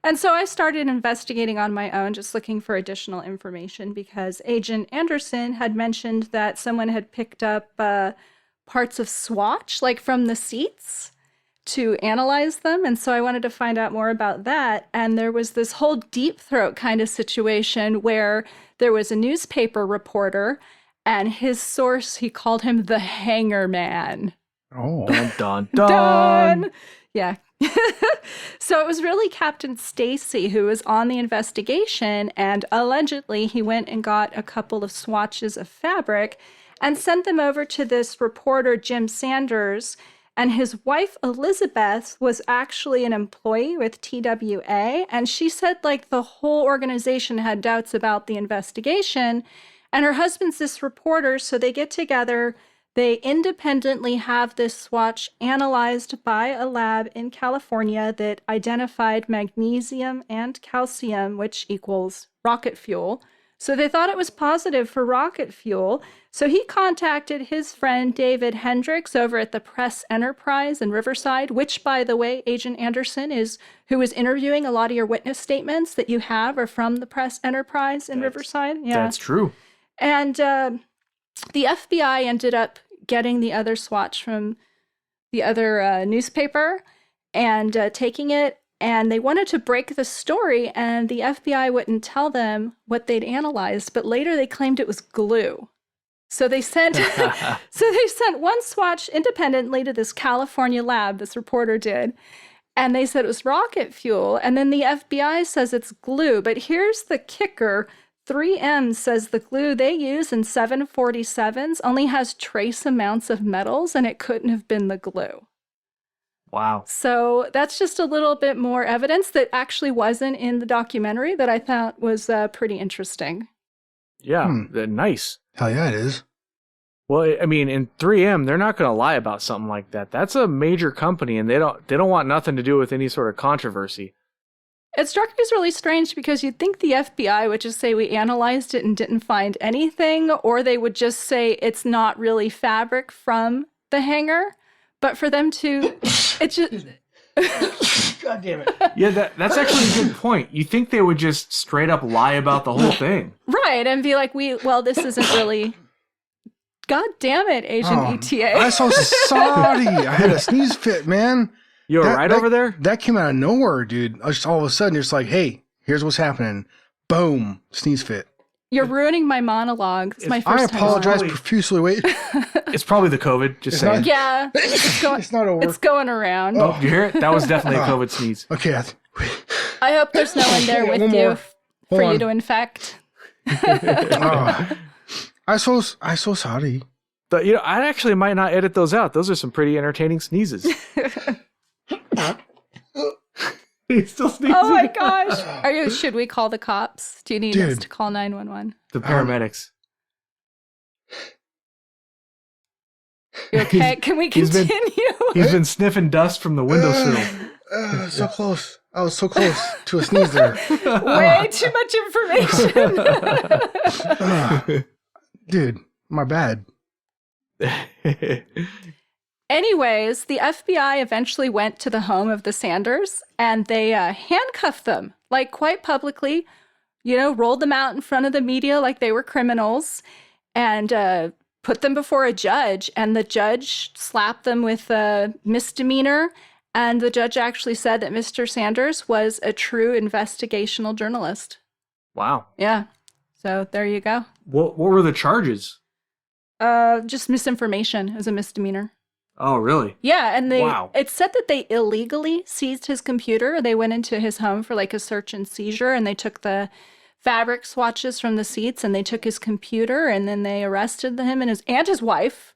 And so I started investigating on my own, just looking for additional information, because Agent Anderson had mentioned that someone had picked up parts of swatch, like from the seats, to analyze them. And so I wanted to find out more about that. And there was this whole deep throat kind of situation where there was a newspaper reporter, and his source, he called him the Hanger Man. Oh. Dun, dun, dun. Dun! Yeah. So it was really Captain Stacy who was on the investigation, and allegedly he went and got a couple of swatches of fabric and sent them over to this reporter, Jim Sanders. And his wife, Elizabeth, was actually an employee with TWA. And she said, like, the whole organization had doubts about the investigation. And her husband's this reporter, so they get together. They independently have this swatch analyzed by a lab in California that identified magnesium and calcium, which equals rocket fuel. So they thought it was positive for rocket fuel. So he contacted his friend David Hendricks over at the Press Enterprise in Riverside, which, by the way, Agent Anderson who is interviewing a lot of your witness statements that you have are from the Press Enterprise in Riverside. Yeah, that's true. And the FBI ended up getting the other swatch from the other newspaper and taking it. And they wanted to break the story, and the FBI wouldn't tell them what they'd analyzed, but later they claimed it was glue. So they sent one swatch independently to this California lab, this reporter did, and they said it was rocket fuel, and then the FBI says it's glue. But here's the kicker. 3M says the glue they use in 747s only has trace amounts of metals, and it couldn't have been the glue. Wow. So that's just a little bit more evidence that actually wasn't in the documentary that I thought was pretty interesting. Yeah, nice. Hell yeah, it is. Well, I mean, in 3M, they're not going to lie about something like that. That's a major company, and they don't want nothing to do with any sort of controversy. It struck me as really strange because you'd think the FBI would just say we analyzed it and didn't find anything, or they would just say it's not really fabric from the hangar. But for them to, it's just... God damn it. Yeah, that's actually a good point. You think they would just straight up lie about the whole thing. Right, and be like, this isn't really... God damn it, Agent ETA. I'm so sorry. I had a sneeze fit, man. You all right over there? That came out of nowhere, dude. Just all of a sudden, you're just like, hey, here's what's happening. Boom, sneeze fit. You're ruining my monologue. It's my first time. I apologize profusely. Wait. It's probably the COVID, just saying. Yeah. It's not over. It's going around. Oh, you hear it? That was definitely a COVID sneeze. Okay. I hope there's no one there with you for you to infect. I'm so sorry. But, I actually might not edit those out. Those are some pretty entertaining sneezes. He's still sneezing. Oh my gosh. Should we call the cops? Do you need us to call 911? The paramedics. You okay? Can we continue? He's been sniffing dust from the windowsill. So close. I was so close to a sneeze there. Way too much information. Dude, my bad. Anyways, the FBI eventually went to the home of the Sanders and they handcuffed them, like quite publicly, rolled them out in front of the media like they were criminals and put them before a judge. And the judge slapped them with a misdemeanor. And the judge actually said that Mr. Sanders was a true investigational journalist. Wow. Yeah. So there you go. What were the charges? Just misinformation as a misdemeanor. Oh, really? Yeah, and it said that they illegally seized his computer. They went into his home for like a search and seizure, and they took the fabric swatches from the seats, and they took his computer, and then they arrested him and his wife,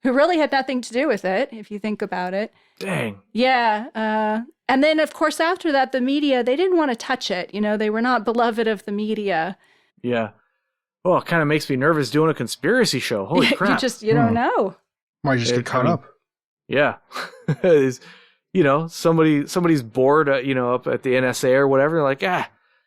who really had nothing to do with it, if you think about it. Dang. Yeah, and then, of course, after that, the media, they didn't want to touch it. They were not beloved of the media. Yeah. Oh, it kind of makes me nervous doing a conspiracy show. Holy crap. You don't know. Might just get caught up. Yeah. Somebody's bored, up at the NSA or whatever. They're like,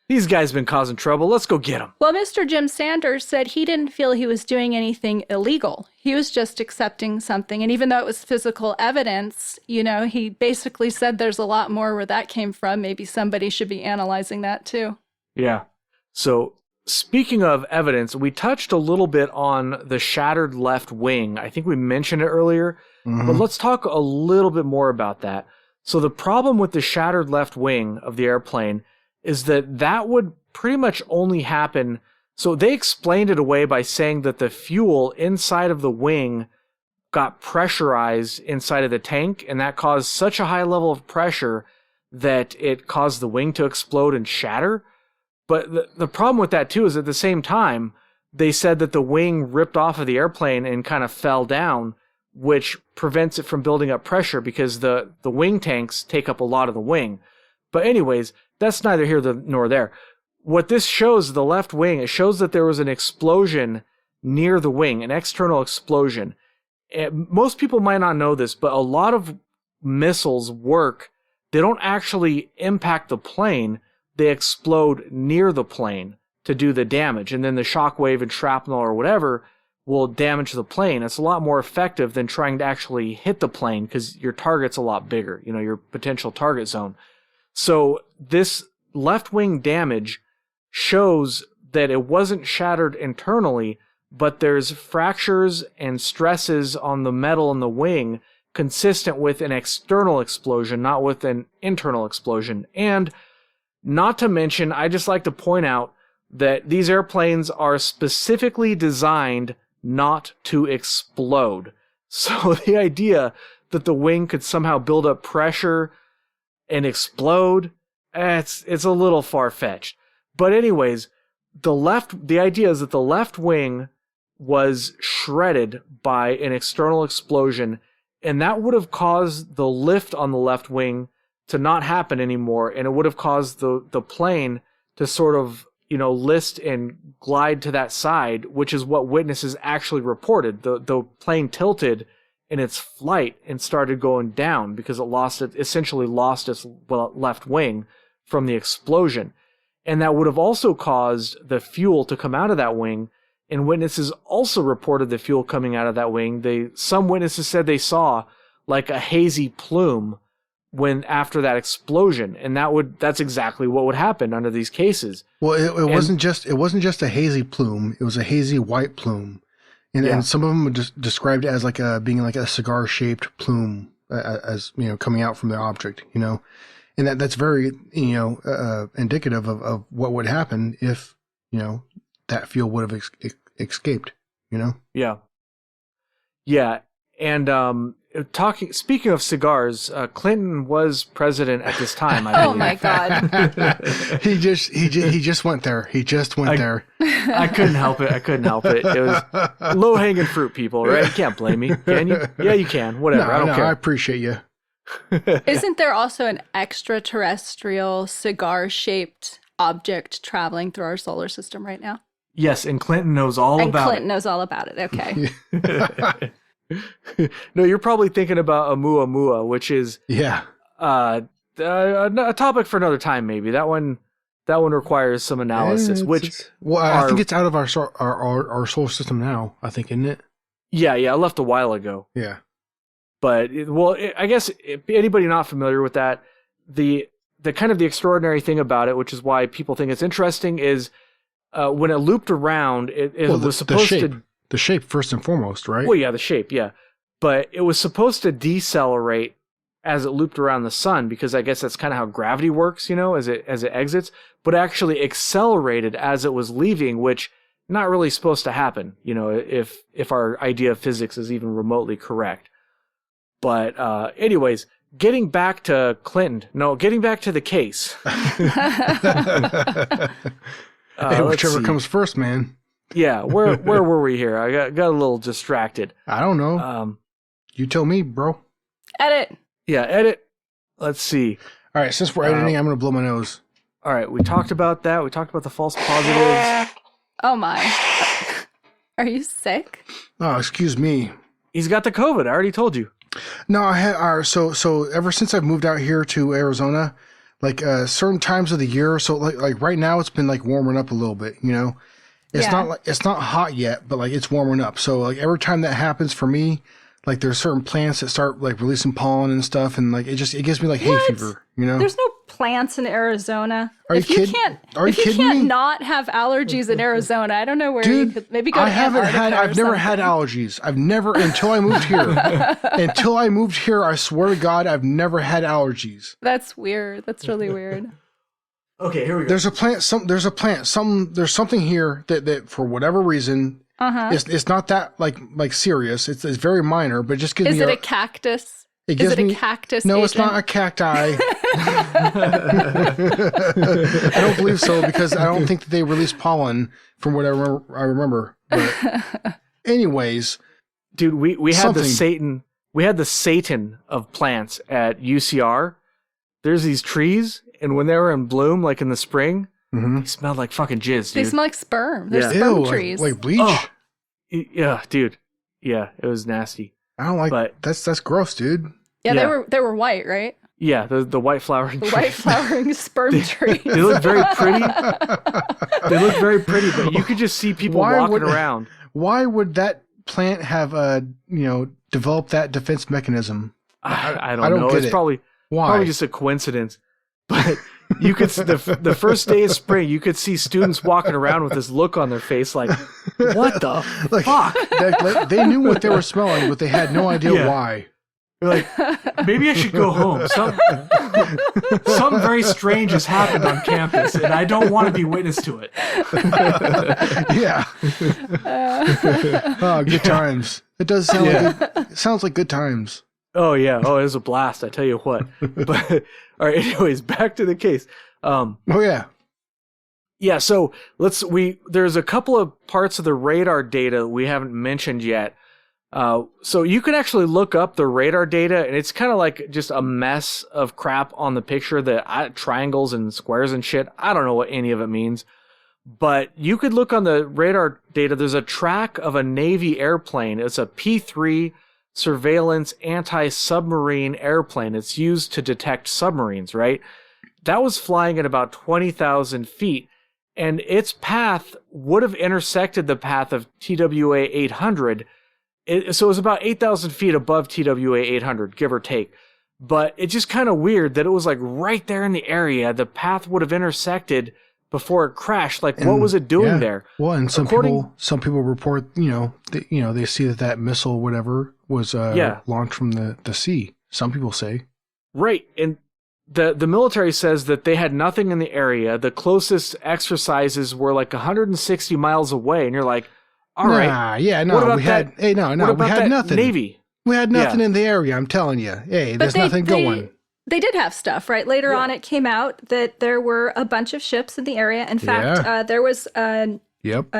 these guys have been causing trouble. Let's go get them. Well, Mr. Jim Sanders said he didn't feel he was doing anything illegal. He was just accepting something. And even though it was physical evidence, he basically said there's a lot more where that came from. Maybe somebody should be analyzing that too. Yeah. So speaking of evidence, we touched a little bit on the shattered left wing. I think we mentioned it earlier, but let's talk a little bit more about that. So the problem with the shattered left wing of the airplane is that would pretty much only happen. So they explained it away by saying that the fuel inside of the wing got pressurized inside of the tank, and that caused such a high level of pressure that it caused the wing to explode and shatter. But the problem with that, too, is at the same time, they said that the wing ripped off of the airplane and kind of fell down, which prevents it from building up pressure because the wing tanks take up a lot of the wing. But anyways, that's neither here nor there. What this shows, the left wing, it shows that there was an explosion near the wing, an external explosion. Most people might not know this, but a lot of missiles they don't actually impact the plane. They explode near the plane to do the damage. And then the shockwave and shrapnel or whatever will damage the plane. It's a lot more effective than trying to actually hit the plane because your target's a lot bigger, your potential target zone. So this left wing damage shows that it wasn't shattered internally, but there's fractures and stresses on the metal in the wing consistent with an external explosion, not with an internal explosion. And not to mention, I just like to point out that these airplanes are specifically designed not to explode. So the idea that the wing could somehow build up pressure and explode, it's a little far-fetched. But anyways, the idea is that the left wing was shredded by an external explosion, and that would have caused the lift on the left wing to not happen anymore, and it would have caused the plane to sort of, list and glide to that side, which is what witnesses actually reported. The plane tilted in its flight and started going down because it essentially lost its left wing from the explosion. And that would have also caused the fuel to come out of that wing. And witnesses also reported the fuel coming out of that wing. Some witnesses said they saw like a hazy plume after that explosion, and that's exactly what would happen under these cases. Well, it wasn't just a hazy plume; it was a hazy white plume, and some of them just described it as being like a cigar shaped plume, as coming out from the object, and that's very indicative of what would happen if that fuel would have escaped. Yeah, and speaking of cigars, Clinton was president at this time. I believe. Oh my God! he just went there. He just went there. I couldn't help it. It was low hanging fruit, people. Right? You can't blame me, can you? Yeah, you can. Whatever. I don't care. I appreciate you. Isn't there also an extraterrestrial cigar-shaped object traveling through our solar system right now? Yes, and Clinton knows all about it. Clinton knows all about it. Okay. No, you're probably thinking about Oumuamua, which is a topic for another time. Maybe that one requires some analysis. I think it's out of our solar system now. I think, isn't it? Yeah, I left a while ago. Yeah, but I guess anybody not familiar with that, the kind of the extraordinary thing about it, which is why people think it's interesting, is when it looped around, it was supposed to. The shape, first and foremost, right? Well, yeah, the shape, yeah. But it was supposed to decelerate as it looped around the sun, because I guess that's kind of how gravity works, as it exits. But actually accelerated as it was leaving, which not really supposed to happen, if our idea of physics is even remotely correct. But anyways, getting back to the case. Whichever comes first, man. Yeah, where were we here? I got a little distracted. I don't know. You tell me, bro. Edit. Yeah, edit. Let's see. All right, since we're editing, I'm going to blow my nose. All right, we talked about that. We talked about the false positives. Oh, my. Are you sick? Oh, excuse me. He's got the COVID. I already told you. No, I had so ever since I've moved out here to Arizona, certain times of the year, so like right now it's been warming up a little bit, It's not hot yet, but it's warming up. So every time that happens for me, there's certain plants that start releasing pollen and stuff, and it gives me hay fever, There's no plants in Arizona. Are you kidding? If you can't not have allergies in Arizona, I don't know where you could maybe go to Antarctica. I've never had allergies. I've never until I moved here. Until I moved here, I swear to God, I've never had allergies. That's weird. That's really weird. Okay, here we go. There's something here that for whatever reason, it's not that serious. It's very minor, but it just gives me. Is it a cactus? Is it a cactus? No, agent? It's not a cacti. I don't believe so, because I don't think that they release pollen from what I remember. But anyways, dude, we had the Satan. We had the Satan of plants at UCR. There's these trees. And when they were in bloom, in the spring, they smelled like fucking jizz, dude. They smell like sperm. They're sperm trees. Like bleach? Oh, yeah, dude. Yeah, it was nasty. I don't like that. That's gross, dude. Yeah, they were white, right? Yeah, the white flowering trees. White flowering sperm trees. They look very pretty. But you could just see people walking around. Why would that plant have developed that defense mechanism? I don't know. It's probably just a coincidence. But you could the first day of spring, you could see students walking around with this look on their face, what the fuck? They knew what they were smelling, but they had no idea why. They're maybe I should go home. Something very strange has happened on campus, and I don't want to be witness to it. Yeah. Oh, good times. It does sound it sounds like good times. Oh yeah. Oh, it was a blast. I tell you what. But all right. Anyways, back to the case. Oh yeah. Yeah, so there's a couple of parts of the radar data we haven't mentioned yet. So you can actually look up the radar data, and it's kind of like just a mess of crap on the picture, triangles and squares and shit. I don't know what any of it means. But you could look on the radar data. There's a track of a Navy airplane. It's a P-3 surveillance anti-submarine airplane. It's used to detect submarines, right? That was flying at about 20,000 feet, and its path would have intersected the path of TWA 800. So it was about 8,000 feet above TWA 800, give or take. But it's just kind of weird that it was like right there in the area. The path would have intersected before it crashed. Like, what was it doing there? Well, and some people report, they see that missile, whatever, was launched from the sea. Some people say. Right. And the military says that they had nothing in the area. The closest exercises were like 160 miles away. And you're like, all right. Yeah, no, we had nothing. Navy. We had nothing in the area, I'm telling you. Hey, there's nothing going. They did have stuff, right? Later on, it came out that there were a bunch of ships in the area. In fact, there was a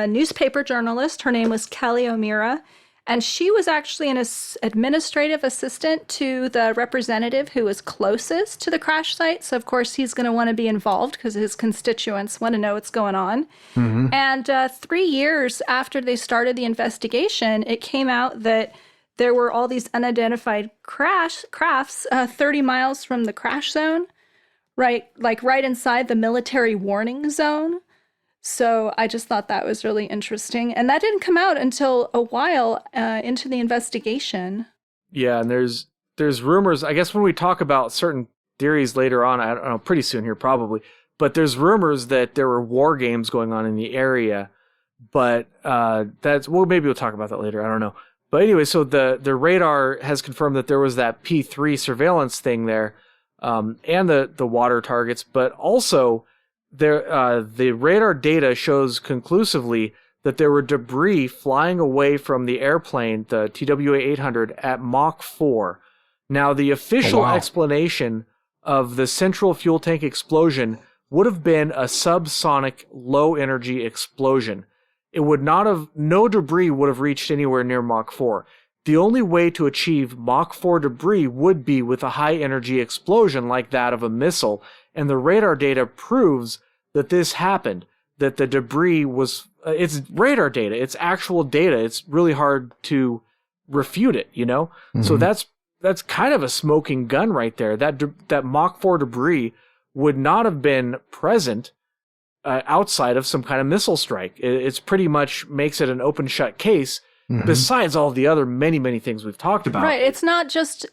newspaper journalist. Her name was Kelly O'Meara, and she was actually an administrative assistant to the representative who was closest to the crash site. So, of course, he's going to want to be involved because his constituents want to know what's going on. Mm-hmm. And 3 years after they started the investigation, it came out that there were all these unidentified crafts 30 miles from the crash zone, right inside the military warning zone. So I just thought that was really interesting. And that didn't come out until a while into the investigation. Yeah, and there's rumors, I guess when we talk about certain theories later on, I don't know, pretty soon here probably, but there's rumors that there were war games going on in the area. But maybe we'll talk about that later, I don't know. But anyway, so the radar has confirmed that there was that P-3 surveillance thing there, and the water targets, but also the radar data shows conclusively that there were debris flying away from the airplane, the TWA 800, at Mach 4. Now, the official explanation of the central fuel tank explosion would have been a subsonic low-energy explosion. No debris would have reached anywhere near Mach 4. The only way to achieve Mach 4 debris would be with a high-energy explosion like that of a missile, and the radar data proves that this happened, that the debris was... it's radar data, it's actual data, it's really hard to refute it, Mm-hmm. So that's kind of a smoking gun right there. That Mach 4 debris would not have been present outside of some kind of missile strike. It's pretty much makes it an open shut case. Mm-hmm. Besides all the other many, many things we've talked about. Right. It's not just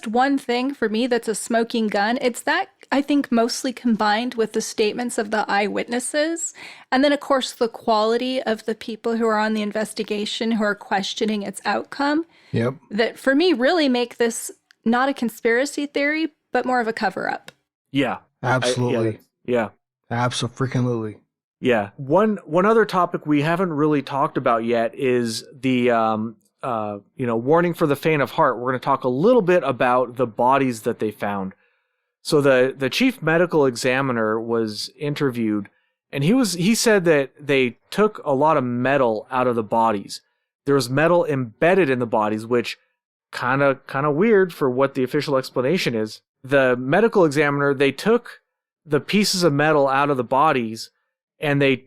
one thing for me that's a smoking gun. It's that, I think, mostly combined with the statements of the eyewitnesses. And then, of course, the quality of the people who are on the investigation who are questioning its outcome. Yep. That, for me, really make this not a conspiracy theory, but more of a cover-up. Yeah. Absolutely. Yeah. Absolutely. Yeah. One other topic we haven't really talked about yet is the warning for the faint of heart. We're going to talk a little bit about the bodies that they found. So the chief medical examiner was interviewed, and he said that they took a lot of metal out of the bodies. There was metal embedded in the bodies, which kind of weird for what the official explanation is. The medical examiner, they took the pieces of metal out of the bodies, and they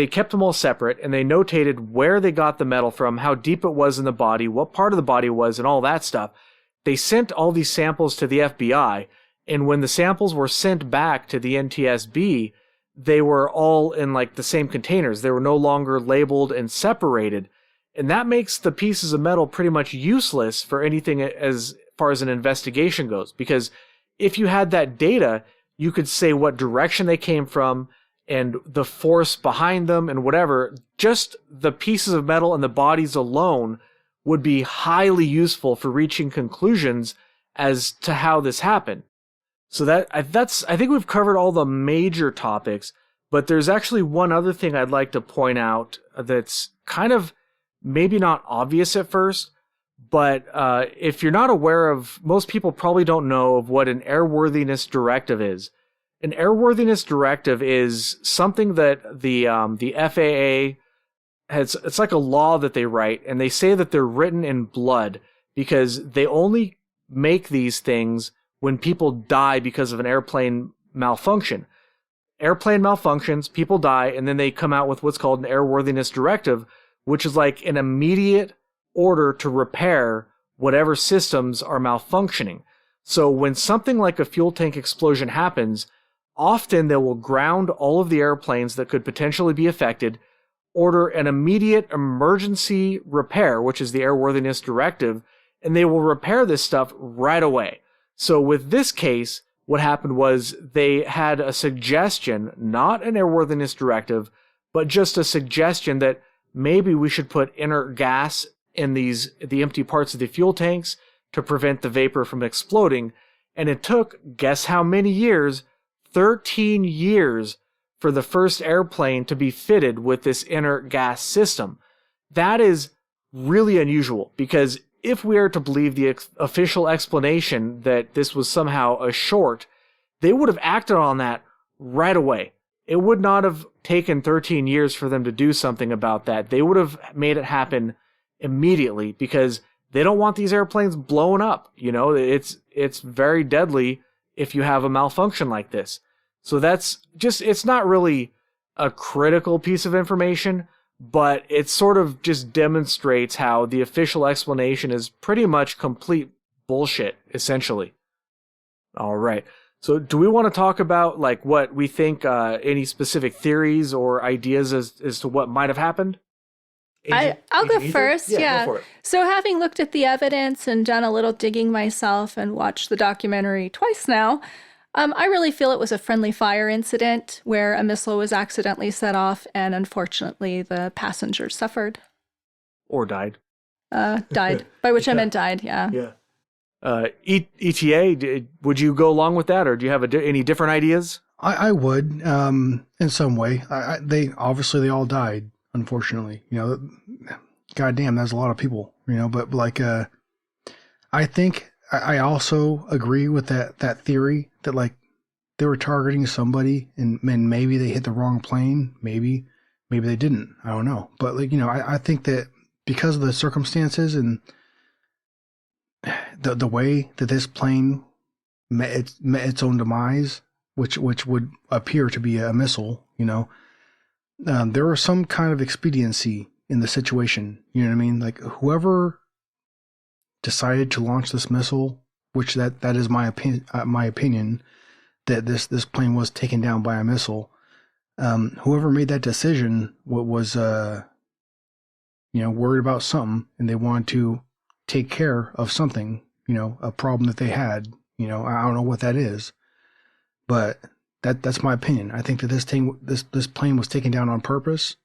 kept them all separate, and they notated where they got the metal from, how deep it was in the body, what part of the body it was, and all that stuff. They sent all these samples to the FBI, and when the samples were sent back to the NTSB, they were all in like the same containers. They were no longer labeled and separated, and that makes the pieces of metal pretty much useless for anything as far as an investigation goes, because if you had that data, you could say what direction they came from and the force behind them and whatever. Just the pieces of metal and the bodies alone would be highly useful for reaching conclusions as to how this happened. So I think we've covered all the major topics, but there's actually one other thing I'd like to point out that's kind of maybe not obvious at first, but if you're not aware of, most people probably don't know of what an airworthiness directive is. An airworthiness directive is something that the FAA has. It's like a law that they write, and they say that they're written in blood because they only make these things when people die because of an airplane malfunction. Airplane malfunctions, people die, and then they come out with what's called an airworthiness directive, which is like an immediate order to repair whatever systems are malfunctioning. So when something like a fuel tank explosion happens, often they will ground all of the airplanes that could potentially be affected, order an immediate emergency repair, which is the airworthiness directive, and they will repair this stuff right away. So with this case, what happened was they had a suggestion, not an airworthiness directive, but just a suggestion that maybe we should put inert gas in the empty parts of the fuel tanks to prevent the vapor from exploding. And it took, guess how many years? 13 years for the first airplane to be fitted with this inert gas system. That is really unusual, because if we are to believe the official explanation that this was somehow a short, they would have acted on that right away. It would not have taken 13 years for them to do something about that. They would have made it happen immediately, because they don't want these airplanes blowing up. You know, it's very deadly if you have a malfunction like this. So that's just, it's not really a critical piece of information, but it sort of just demonstrates how the official explanation is pretty much complete bullshit, essentially. All right. So do we want to talk about like what we think, any specific theories or ideas as to what might have happened? I'll go first. Yeah. Go for it. So having looked at the evidence and done a little digging myself and watched the documentary twice now, I really feel it was a friendly fire incident where a missile was accidentally set off, and unfortunately the passengers suffered. Or died. Died. By which I meant died, yeah. Yeah. ETA, would you go along with that, or do you have any different ideas? I would, in some way. They all died, unfortunately. You know, goddamn, that's a lot of people. You know, but like, I think I also agree with that theory that like they were targeting somebody, and maybe they hit the wrong plane. Maybe they didn't. I don't know. But like, you know, I think that because of the circumstances and the way that this plane met its own demise, which would appear to be a missile, you know, there was some kind of expediency in the situation. You know what I mean? Like whoever decided to launch this missile, which that is my opinion, that this plane was taken down by a missile. Whoever made that decision was you know, worried about something, and they wanted to take care of something, you know, a problem that they had. You know, I don't know what that is, but that's my opinion. I think that this plane was taken down on purpose.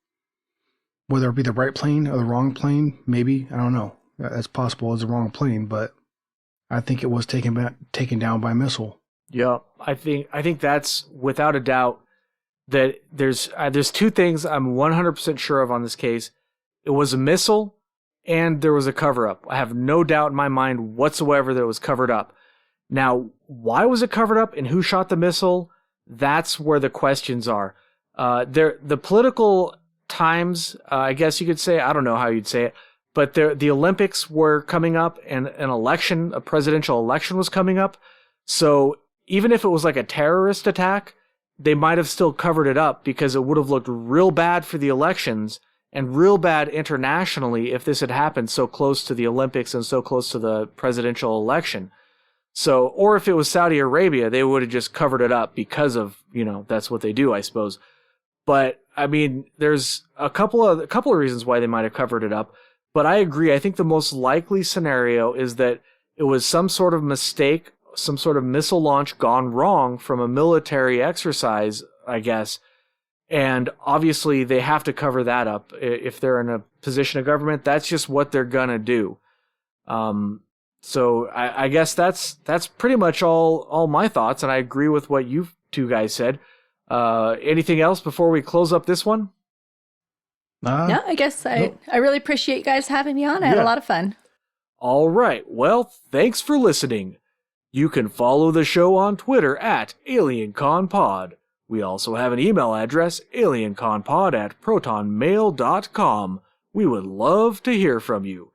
Whether it be the right plane or the wrong plane, maybe, I don't know. That's possible it's the wrong plane, but I think it was taken down by a missile. Yeah, I think that's without a doubt that there's two things I'm 100% sure of on this case. It was a missile, and there was a cover-up. I have no doubt in my mind whatsoever that it was covered up. Now, why was it covered up, and who shot the missile? That's where the questions are. The political times, I guess you could say, I don't know how you'd say it, but the Olympics were coming up, and a presidential election was coming up. So even if it was like a terrorist attack, they might have still covered it up, because it would have looked real bad for the elections and real bad internationally if this had happened so close to the Olympics and so close to the presidential election. So, or if it was Saudi Arabia, they would have just covered it up because of, you know, that's what they do, I suppose. But I mean, there's a couple of reasons why they might have covered it up. But I agree. I think the most likely scenario is that it was some sort of mistake, some sort of missile launch gone wrong from a military exercise, I guess. And obviously they have to cover that up. If they're in a position of government, that's just what they're going to do. So I guess that's pretty much all my thoughts. And I agree with what you two guys said. Anything else before we close up this one? No, I guess I really appreciate you guys having me on. I had a lot of fun. All right. Well, thanks for listening. You can follow the show on Twitter at AlienConPod. We also have an email address, alienconpod@protonmail.com. We would love to hear from you.